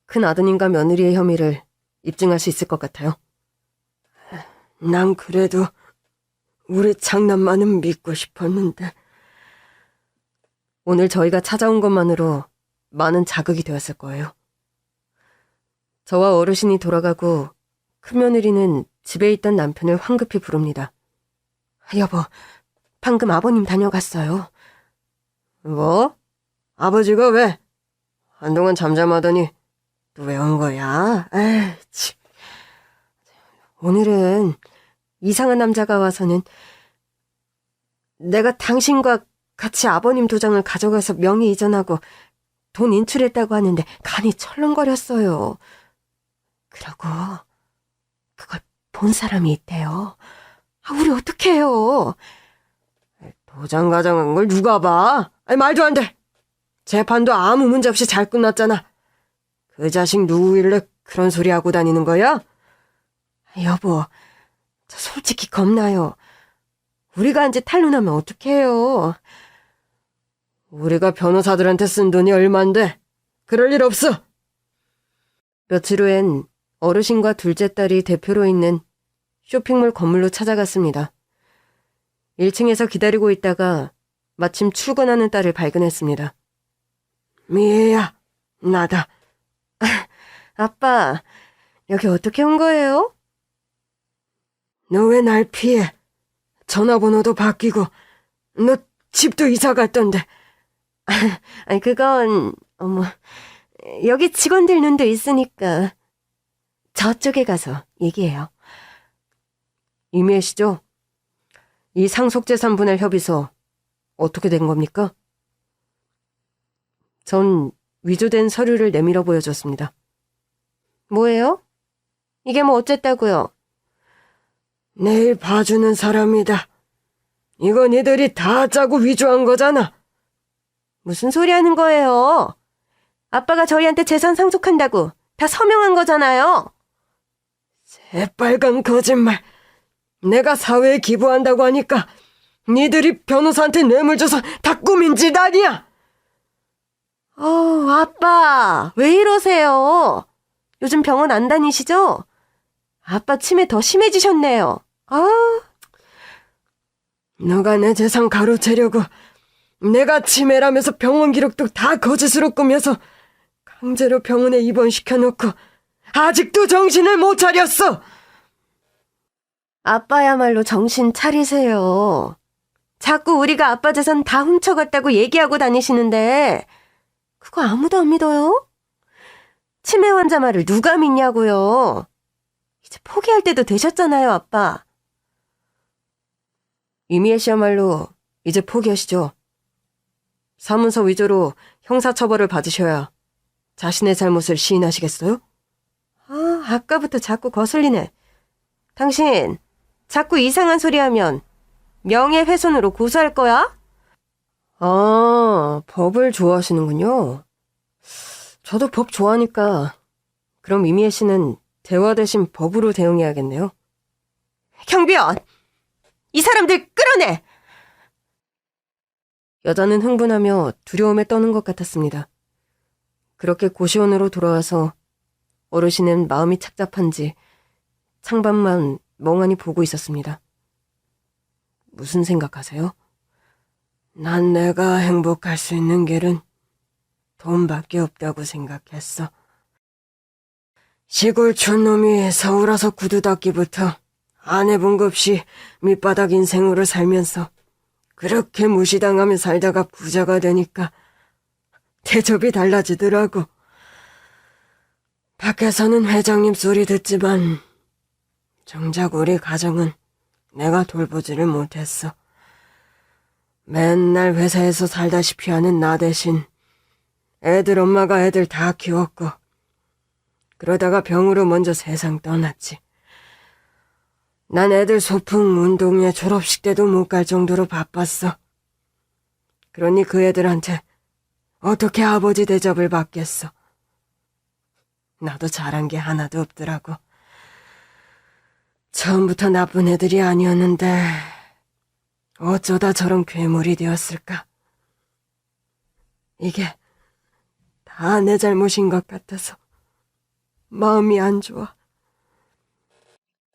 큰 아드님과 며느리의 혐의를 입증할 수 있을 것 같아요. 난 그래도 우리 장남만은 믿고 싶었는데. 오늘 저희가 찾아온 것만으로 많은 자극이 되었을 거예요. 저와 어르신이 돌아가고 큰며느리는 집에 있던 남편을 황급히 부릅니다. 여보, 방금 아버님 다녀갔어요. 뭐? 아버지가 왜? 한동안 잠잠하더니 또 왜 온 거야? 에이, 참. 오늘은 이상한 남자가 와서는 내가 당신과 같이 아버님 도장을 가져가서 명의 이전하고 돈 인출했다고 하는데 간이 철렁거렸어요. 그러고 그걸 본 사람이 있대요. 우리 어떡해요? 도장 가져간 걸 누가 봐? 말도 안 돼. 재판도 아무 문제 없이 잘 끝났잖아. 그 자식 누구길래 그런 소리 하고 다니는 거야? 여보, 저 솔직히 겁나요. 우리가 한지 탄로나면 어떡해요? 우리가 변호사들한테 쓴 돈이 얼만데 그럴 일 없어. 며칠 후엔 어르신과 둘째 딸이 대표로 있는 쇼핑몰 건물로 찾아갔습니다. 1층에서 기다리고 있다가 마침 출근하는 딸을 발견했습니다. 미애야, 나다. 아빠, 여기 어떻게 온 거예요? 너 왜 날 피해? 전화번호도 바뀌고 너 집도 이사 갔던데. 아니 그건 여기 직원들 눈도 있으니까 저쪽에 가서 얘기해요. 이미애 씨죠? 이 상속재산 분할 협의서 어떻게 된 겁니까? 전 위조된 서류를 내밀어 보여줬습니다. 뭐예요? 이게 뭐 어쨌다고요? 내일 봐주는 사람이다. 이거 니들이 다 짜고 위조한 거잖아. 무슨 소리 하는 거예요? 아빠가 저희한테 재산 상속한다고 다 서명한 거잖아요. 새빨간 거짓말. 내가 사회에 기부한다고 하니까 니들이 변호사한테 뇌물 줘서 다 꾸민 짓 아니야. 아빠 왜 이러세요? 요즘 병원 안 다니시죠? 아빠 치매 더 심해지셨네요. 너가 내 재산 가로채려고 내가 치매라면서 병원 기록도 다 거짓으로 꾸며서 강제로 병원에 입원시켜놓고 아직도 정신을 못 차렸어. 아빠야말로 정신 차리세요. 자꾸 우리가 아빠 재산 다 훔쳐갔다고 얘기하고 다니시는데 그거 아무도 안 믿어요? 치매 환자 말을 누가 믿냐고요. 이제 포기할 때도 되셨잖아요, 아빠. 이미애 씨야말로 이제 포기하시죠. 사문서 위조로 형사처벌을 받으셔야 자신의 잘못을 시인하시겠어요? 아까부터 자꾸 거슬리네. 당신 자꾸 이상한 소리 하면 명예훼손으로 고소할 거야? 법을 좋아하시는군요. 저도 법 좋아하니까 그럼 이미애 씨는 대화 대신 법으로 대응해야겠네요. 경비원! 이 사람들 끌어내! 여자는 흥분하며 두려움에 떠는 것 같았습니다. 그렇게 고시원으로 돌아와서 어르신은 마음이 착잡한지 창밖만 멍하니 보고 있었습니다. 무슨 생각하세요? 난 내가 행복할 수 있는 길은 돈밖에 없다고 생각했어. 시골 촌놈이 서울 와서 구두 닦기부터 안 해본 것 없이 밑바닥 인생으로 살면서 그렇게 무시당하며 살다가 부자가 되니까 대접이 달라지더라고. 밖에서는 회장님 소리 듣지만 정작 우리 가정은 내가 돌보지를 못했어. 맨날 회사에서 살다시피 하는 나 대신 애들 엄마가 애들 다 키웠고 그러다가 병으로 먼저 세상 떠났지. 난 애들 소풍, 운동회, 졸업식 때도 못 갈 정도로 바빴어. 그러니 그 애들한테 어떻게 아버지 대접을 받겠어. 나도 잘한 게 하나도 없더라고. 처음부터 나쁜 애들이 아니었는데 어쩌다 저런 괴물이 되었을까. 이게 다 내 잘못인 것 같아서 마음이 안 좋아.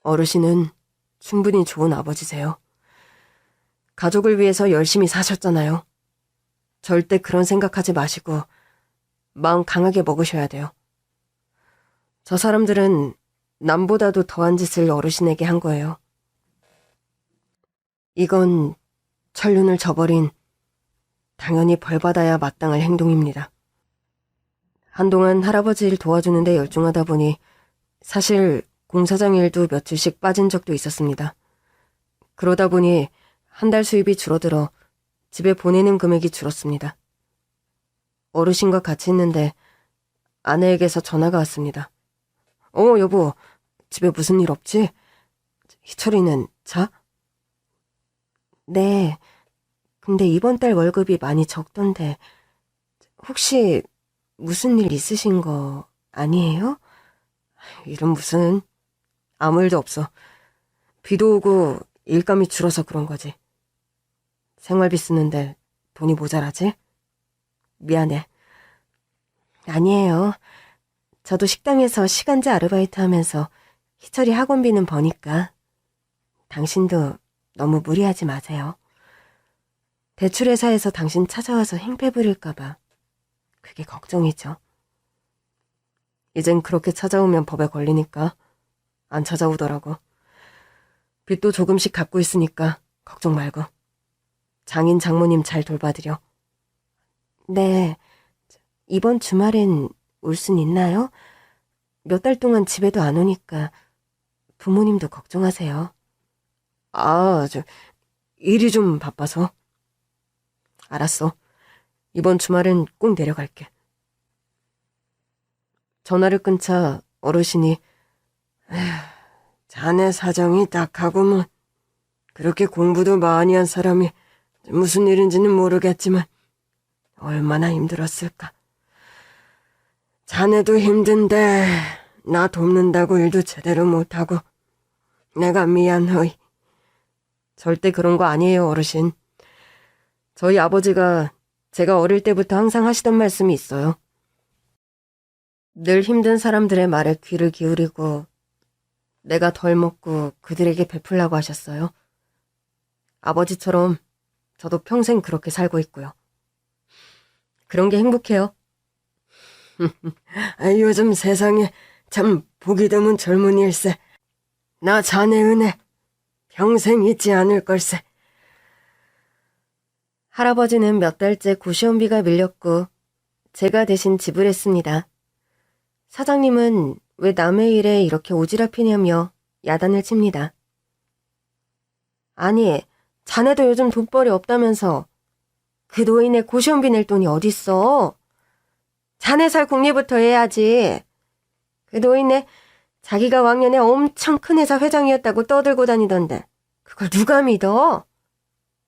어르신은 충분히 좋은 아버지세요. 가족을 위해서 열심히 사셨잖아요. 절대 그런 생각하지 마시고 마음 강하게 먹으셔야 돼요. 저 사람들은 남보다도 더한 짓을 어르신에게 한 거예요. 이건 천륜을 저버린 당연히 벌받아야 마땅할 행동입니다. 한동안 할아버지 일 도와주는데 열중하다 보니 사실 공사장 일도 며칠씩 빠진 적도 있었습니다. 그러다 보니 한 달 수입이 줄어들어 집에 보내는 금액이 줄었습니다. 어르신과 같이 있는데 아내에게서 전화가 왔습니다. 여보, 집에 무슨 일 없지? 희철이는 자? 네, 근데 이번 달 월급이 많이 적던데 혹시 무슨 일 있으신 거 아니에요? 이런 무슨, 아무 일도 없어. 비도 오고 일감이 줄어서 그런 거지. 생활비 쓰는데 돈이 모자라지? 미안해. 아니에요. 저도 식당에서 시간제 아르바이트 하면서 희철이 학원비는 버니까 당신도 너무 무리하지 마세요. 대출회사에서 당신 찾아와서 행패 부릴까봐 그게 걱정이죠. 이젠 그렇게 찾아오면 법에 걸리니까 안 찾아오더라고. 빚도 조금씩 갚고 있으니까 걱정 말고. 장인 장모님 잘 돌봐드려. 네, 이번 주말엔 올 순 있나요? 몇 달 동안 집에도 안 오니까 부모님도 걱정하세요. 일이 좀 바빠서. 알았어. 이번 주말엔 꼭 내려갈게. 전화를 끊자 어르신이 자네 사정이 딱하구먼. 그렇게 공부도 많이 한 사람이 무슨 일인지는 모르겠지만 얼마나 힘들었을까. 자네도 힘든데 나 돕는다고 일도 제대로 못하고 내가 미안허이. 절대 그런 거 아니에요, 어르신. 저희 아버지가 제가 어릴 때부터 항상 하시던 말씀이 있어요. 늘 힘든 사람들의 말에 귀를 기울이고 내가 덜 먹고 그들에게 베풀라고 하셨어요. 아버지처럼 저도 평생 그렇게 살고 있고요. 그런 게 행복해요. 요즘 세상에 참 보기 드문 젊은이일세. 나 자네 은혜 평생 잊지 않을 걸세. 할아버지는 몇 달째 고시원비가 밀렸고 제가 대신 지불했습니다. 사장님은 왜 남의 일에 이렇게 오지랖이냐며 야단을 칩니다. 아니, 자네도 요즘 돈벌이 없다면서 그 노인의 고시원비 낼 돈이 어딨어? 자네 살 궁리부터 해야지. 그 노인네 자기가 왕년에 엄청 큰 회사 회장이었다고 떠들고 다니던데 그걸 누가 믿어?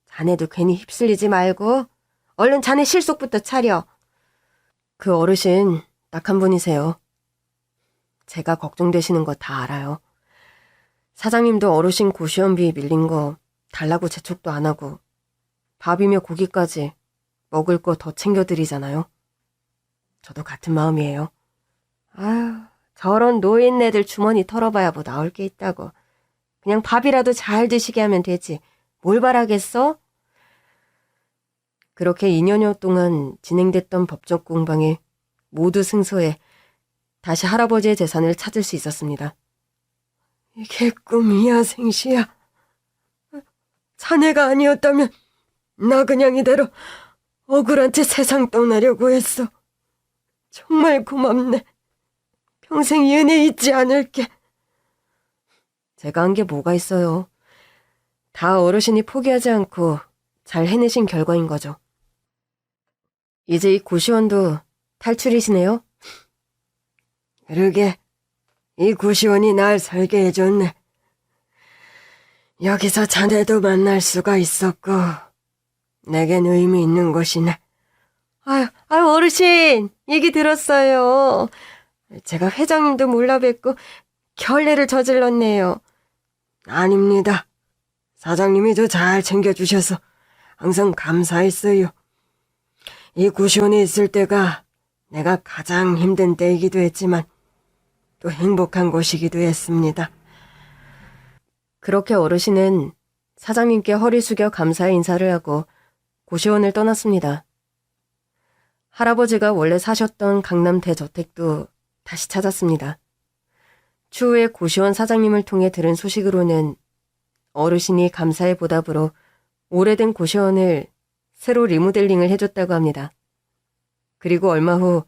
자네도 괜히 휩쓸리지 말고 얼른 자네 실속부터 차려. 그 어르신 딱 한 분이세요. 제가 걱정되시는 거 다 알아요. 사장님도 어르신 고시원비 밀린 거 달라고 재촉도 안 하고 밥이며 고기까지 먹을 거 더 챙겨드리잖아요. 저도 같은 마음이에요. 아유, 저런 노인네들 주머니 털어봐야 뭐 나올 게 있다고. 그냥 밥이라도 잘 드시게 하면 되지. 뭘 바라겠어? 그렇게 2년여 동안 진행됐던 법적 공방에 모두 승소해 다시 할아버지의 재산을 찾을 수 있었습니다. 이게 꿈이야, 생시야. 자네가 아니었다면 나 그냥 이대로 억울한 채 세상 떠나려고 했어. 정말 고맙네. 평생 이 은혜 잊지 않을게. 제가 한 게 뭐가 있어요. 다 어르신이 포기하지 않고 잘 해내신 결과인 거죠. 이제 이 고시원도 탈출이시네요? 그러게, 이 고시원이 날 설계해줬네. 여기서 자네도 만날 수가 있었고, 내겐 의미 있는 곳이네. 아유, 어르신, 얘기 들었어요. 제가 회장님도 몰라 뵙고 결례를 저질렀네요. 아닙니다. 사장님이 저 잘 챙겨주셔서 항상 감사했어요. 이 고시원에 있을 때가 내가 가장 힘든 때이기도 했지만 또 행복한 곳이기도 했습니다. 그렇게 어르신은 사장님께 허리 숙여 감사의 인사를 하고 고시원을 떠났습니다. 할아버지가 원래 사셨던 강남 대저택도 다시 찾았습니다. 추후에 고시원 사장님을 통해 들은 소식으로는 어르신이 감사의 보답으로 오래된 고시원을 새로 리모델링을 해줬다고 합니다. 그리고 얼마 후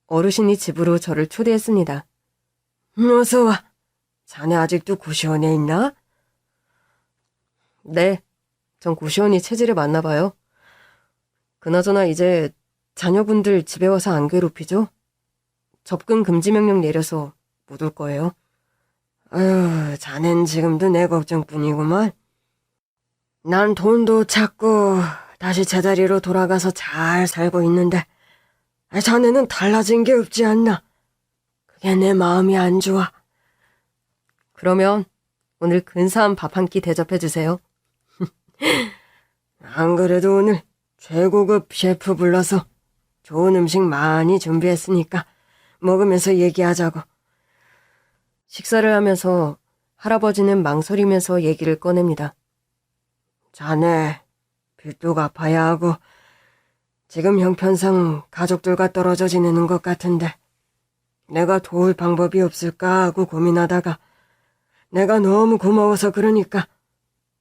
어르신이 집으로 저를 초대했습니다. 어서 와. 자네 아직도 고시원에 있나? 네, 전 고시원이 체질에 맞나 봐요. 그나저나 이제 자녀분들 집에 와서 안 괴롭히죠? 접근 금지 명령 내려서 못 올 거예요. 아유, 자넨 지금도 내 걱정뿐이구만. 난 돈도 찾고 다시 제자리로 돌아가서 잘 살고 있는데 자네는 달라진 게 없지 않나? 그게 내 마음이 안 좋아. 그러면 오늘 근사한 밥 한 끼 대접해 주세요. 안 그래도 오늘 최고급 셰프 불러서 좋은 음식 많이 준비했으니까 먹으면서 얘기하자고. 식사를 하면서 할아버지는 망설이면서 얘기를 꺼냅니다. 자네 빚도 갚아야 하고 지금 형편상 가족들과 떨어져 지내는 것 같은데 내가 도울 방법이 없을까 하고 고민하다가 내가 너무 고마워서 그러니까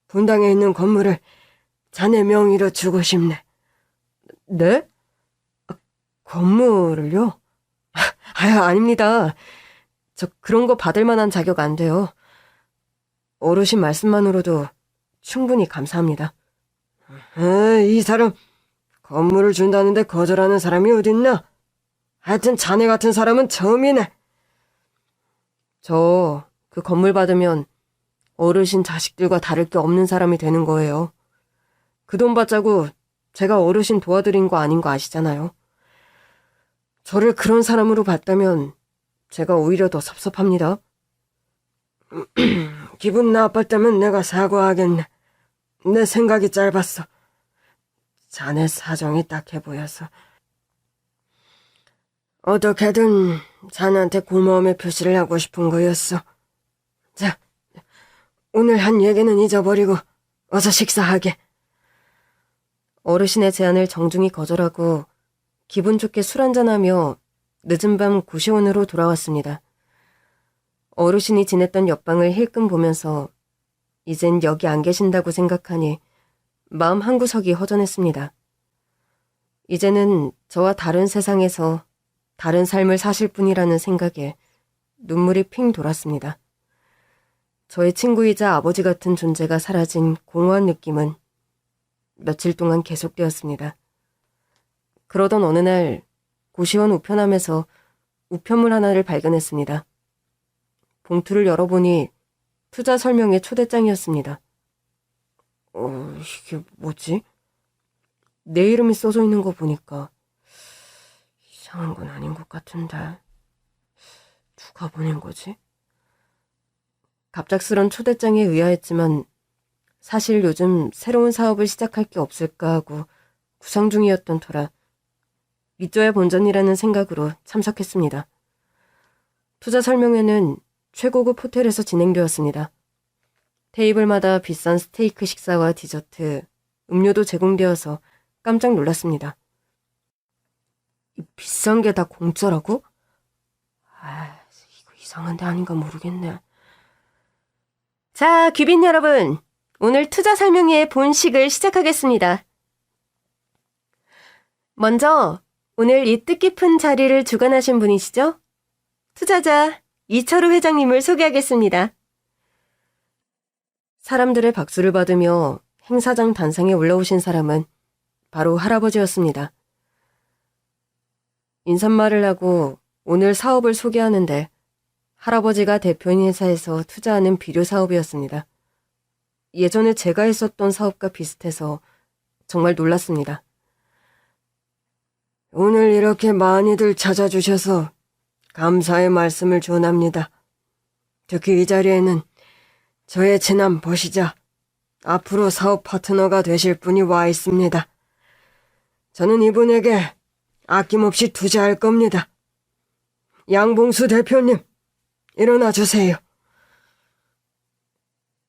분당에 있는 건물을 자네 명의로 주고 싶네. 네? 건물을요? 아닙니다. 저 그런 거 받을 만한 자격 안 돼요. 어르신 말씀만으로도 충분히 감사합니다. 이 사람 건물을 준다는데 거절하는 사람이 어딨나? 하여튼 자네 같은 사람은 처음이네. 저 그 건물 받으면 어르신 자식들과 다를 게 없는 사람이 되는 거예요. 그 돈 받자고 제가 어르신 도와드린 거 아닌 거 아시잖아요. 저를 그런 사람으로 봤다면 제가 오히려 더 섭섭합니다. 기분 나빴다면 내가 사과하겠네. 내 생각이 짧았어. 자네 사정이 딱해 보여서. 어떻게든 자네한테 고마움의 표시를 하고 싶은 거였어. 자, 오늘 한 얘기는 잊어버리고 어서 식사하게. 어르신의 제안을 정중히 거절하고 기분 좋게 술 한잔하며 늦은 밤 고시원으로 돌아왔습니다. 어르신이 지냈던 옆방을 힐끔 보면서 이젠 여기 안 계신다고 생각하니 마음 한구석이 허전했습니다. 이제는 저와 다른 세상에서 다른 삶을 사실 뿐이라는 생각에 눈물이 핑 돌았습니다. 저의 친구이자 아버지 같은 존재가 사라진 공허한 느낌은 며칠 동안 계속되었습니다. 그러던 어느 날 고시원 우편함에서 우편물 하나를 발견했습니다. 봉투를 열어보니 투자 설명회 초대장이었습니다. 이게 뭐지? 내 이름이 써져 있는 거 보니까 이상한 건 아닌 것 같은데. 누가 보낸 거지? 갑작스런 초대장에 의아했지만 사실 요즘 새로운 사업을 시작할 게 없을까 하고 구상 중이었던 터라 믿져야 본전이라는 생각으로 참석했습니다. 투자 설명회는 최고급 호텔에서 진행되었습니다. 테이블마다 비싼 스테이크 식사와 디저트, 음료도 제공되어서 깜짝 놀랐습니다. 이 비싼 게 다 공짜라고? 이거 이상한 데 아닌가 모르겠네. 자, 귀빈 여러분, 오늘 투자 설명회의 본식을 시작하겠습니다. 먼저 오늘 이 뜻깊은 자리를 주관하신 분이시죠? 투자자 이철우 회장님을 소개하겠습니다. 사람들의 박수를 받으며 행사장 단상에 올라오신 사람은 바로 할아버지였습니다. 인사말을 하고 오늘 사업을 소개하는데 할아버지가 대표인 회사에서 투자하는 비료 사업이었습니다. 예전에 제가 했었던 사업과 비슷해서 정말 놀랐습니다. 오늘 이렇게 많이들 찾아주셔서 감사의 말씀을 전합니다. 특히 이 자리에는 저의 친한 버시자, 앞으로 사업 파트너가 되실 분이 와 있습니다. 저는 이분에게 아낌없이 투자할 겁니다. 양봉수 대표님, 일어나 주세요.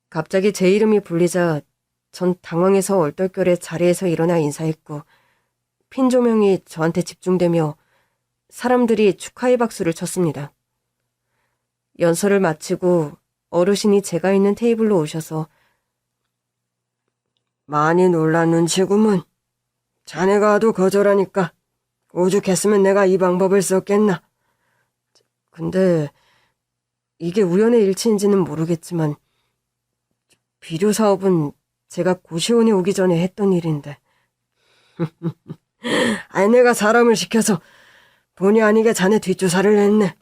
갑자기 제 이름이 불리자 전 당황해서 얼떨결에 자리에서 일어나 인사했고 핀 조명이 저한테 집중되며 사람들이 축하의 박수를 쳤습니다. 연설을 마치고 어르신이 제가 있는 테이블로 오셔서 많이 놀란 눈치구먼. 자네가 하도 거절하니까 오죽했으면 내가 이 방법을 썼겠나. 근데 이게 우연의 일치인지는 모르겠지만 비료 사업은 제가 고시원에 오기 전에 했던 일인데. 아니, 내가 사람을 시켜서 본의 아니게 자네 뒷조사를 했네.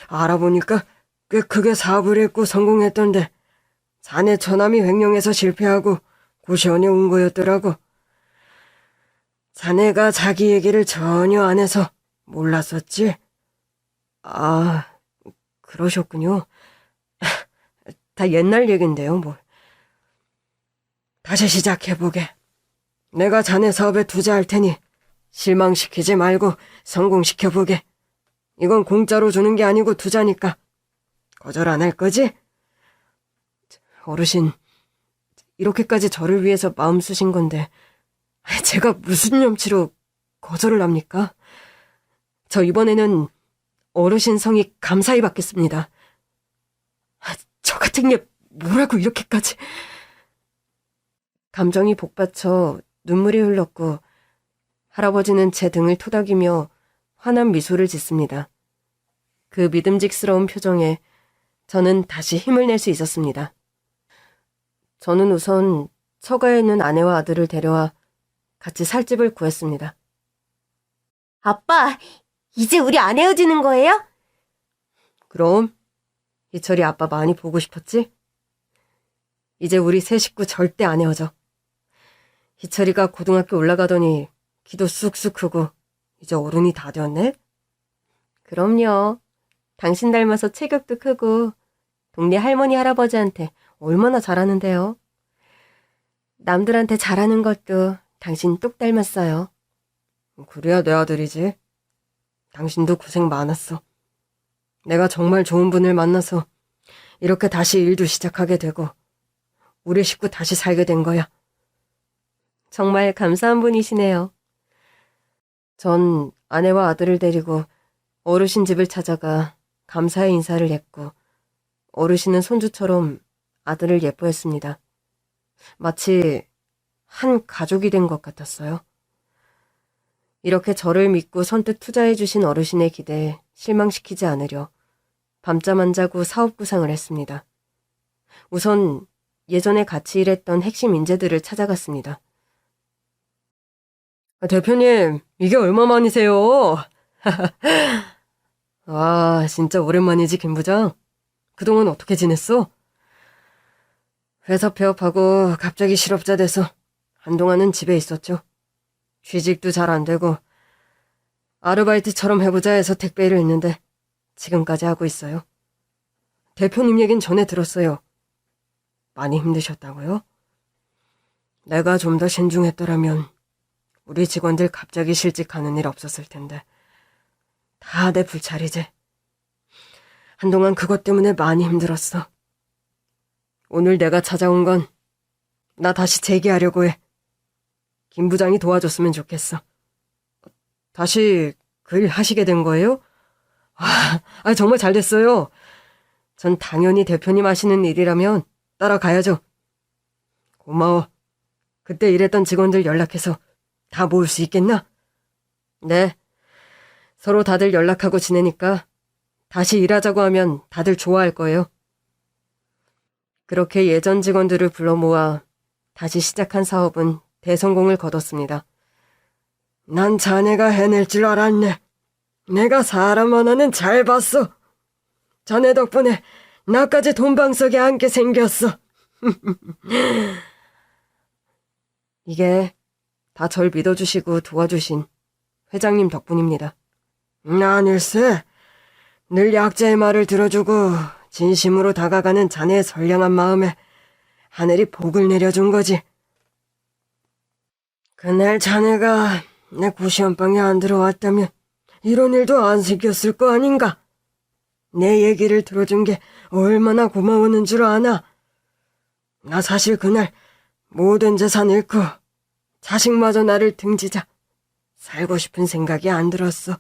알아보니까 꽤 크게 사업을 했고 성공했던데 자네 처남이 횡령해서 실패하고 고시원에 온 거였더라고. 자네가 자기 얘기를 전혀 안 해서 몰랐었지? 아, 그러셨군요. 다 옛날 얘긴데요, 뭐. 다시 시작해보게. 내가 자네 사업에 투자할 테니 실망시키지 말고 성공시켜보게. 이건 공짜로 주는 게 아니고 투자니까 거절 안 할 거지? 어르신, 이렇게까지 저를 위해서 마음 쓰신 건데 제가 무슨 염치로 거절을 합니까? 저 이번에는 어르신 성의 감사히 받겠습니다. 저 같은 게 뭐라고 이렇게까지... 감정이 복받쳐 눈물이 흘렀고 할아버지는 제 등을 토닥이며 환한 미소를 짓습니다. 그 믿음직스러운 표정에 저는 다시 힘을 낼 수 있었습니다. 저는 우선 처가에 있는 아내와 아들을 데려와 같이 살 집을 구했습니다. 아빠, 이제 우리 안 헤어지는 거예요? 그럼 희철이 아빠 많이 보고 싶었지? 이제 우리 세 식구 절대 안 헤어져. 희철이가 고등학교 올라가더니 키도 쑥쑥 크고 이제 어른이 다 되었네? 그럼요. 당신 닮아서 체격도 크고 동네 할머니 할아버지한테 얼마나 잘하는데요. 남들한테 잘하는 것도 당신 똑 닮았어요. 그래야 내 아들이지. 당신도 고생 많았어. 내가 정말 좋은 분을 만나서 이렇게 다시 일도 시작하게 되고 우리 식구 다시 살게 된 거야. 정말 감사한 분이시네요. 전 아내와 아들을 데리고 어르신 집을 찾아가 감사의 인사를 했고 어르신은 손주처럼 아들을 예뻐했습니다. 마치 한 가족이 된 것 같았어요. 이렇게 저를 믿고 선뜻 투자해 주신 어르신의 기대에 실망시키지 않으려 밤잠 안 자고 사업 구상을 했습니다. 우선 예전에 같이 일했던 핵심 인재들을 찾아갔습니다. 대표님, 이게 얼마만이세요? 와, 진짜 오랜만이지, 김 부장. 그동안 어떻게 지냈어? 회사 폐업하고 갑자기 실업자 돼서 한동안은 집에 있었죠. 취직도 잘 안 되고 아르바이트처럼 해보자 해서 택배일을 했는데 지금까지 하고 있어요. 대표님 얘긴 전에 들었어요. 많이 힘드셨다고요? 내가 좀 더 신중했더라면 우리 직원들 갑자기 실직하는 일 없었을 텐데 다 내 불찰이지. 한동안 그것 때문에 많이 힘들었어. 오늘 내가 찾아온 건 나 다시 재기하려고 해. 김 부장이 도와줬으면 좋겠어. 다시 그 일 하시게 된 거예요? 정말 잘 됐어요. 전 당연히 대표님 하시는 일이라면 따라가야죠. 고마워. 그때 일했던 직원들 연락해서 다 모을 수 있겠나? 네. 서로 다들 연락하고 지내니까 다시 일하자고 하면 다들 좋아할 거예요. 그렇게 예전 직원들을 불러 모아 다시 시작한 사업은 대성공을 거뒀습니다. 난 자네가 해낼 줄 알았네. 내가 사람 하나는 잘 봤어. 자네 덕분에 나까지 돈방석에 앉게 생겼어. 이게 다 절 믿어주시고 도와주신 회장님 덕분입니다. 아닐세. 늘 약자의 말을 들어주고 진심으로 다가가는 자네의 선량한 마음에 하늘이 복을 내려준 거지. 그날 자네가 내 고시원방에 안 들어왔다면 이런 일도 안 생겼을 거 아닌가? 내 얘기를 들어준 게 얼마나 고마웠는 줄 아나? 나 사실 그날 모든 재산 잃고 자식마저 나를 등지자 살고 싶은 생각이 안 들었어.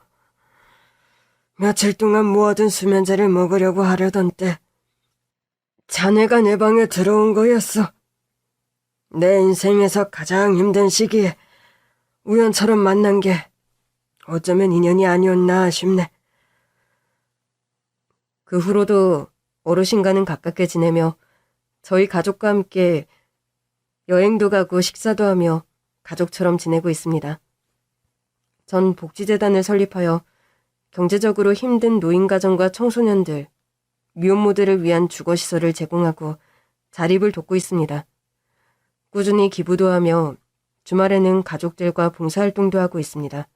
며칠 동안 모아둔 수면제를 먹으려고 하려던 때 자네가 내 방에 들어온 거였어. 내 인생에서 가장 힘든 시기에 우연처럼 만난 게 어쩌면 인연이 아니었나 싶네. 그 후로도 어르신과는 가깝게 지내며 저희 가족과 함께 여행도 가고 식사도 하며 가족처럼 지내고 있습니다. 전 복지재단을 설립하여 경제적으로 힘든 노인가정과 청소년들, 미혼모들을 위한 주거시설을 제공하고 자립을 돕고 있습니다. 꾸준히 기부도 하며 주말에는 가족들과 봉사활동도 하고 있습니다.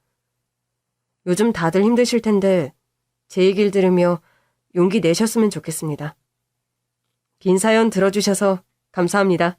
요즘 다들 힘드실 텐데 제 얘기를 들으며 용기 내셨으면 좋겠습니다. 긴 사연 들어주셔서 감사합니다.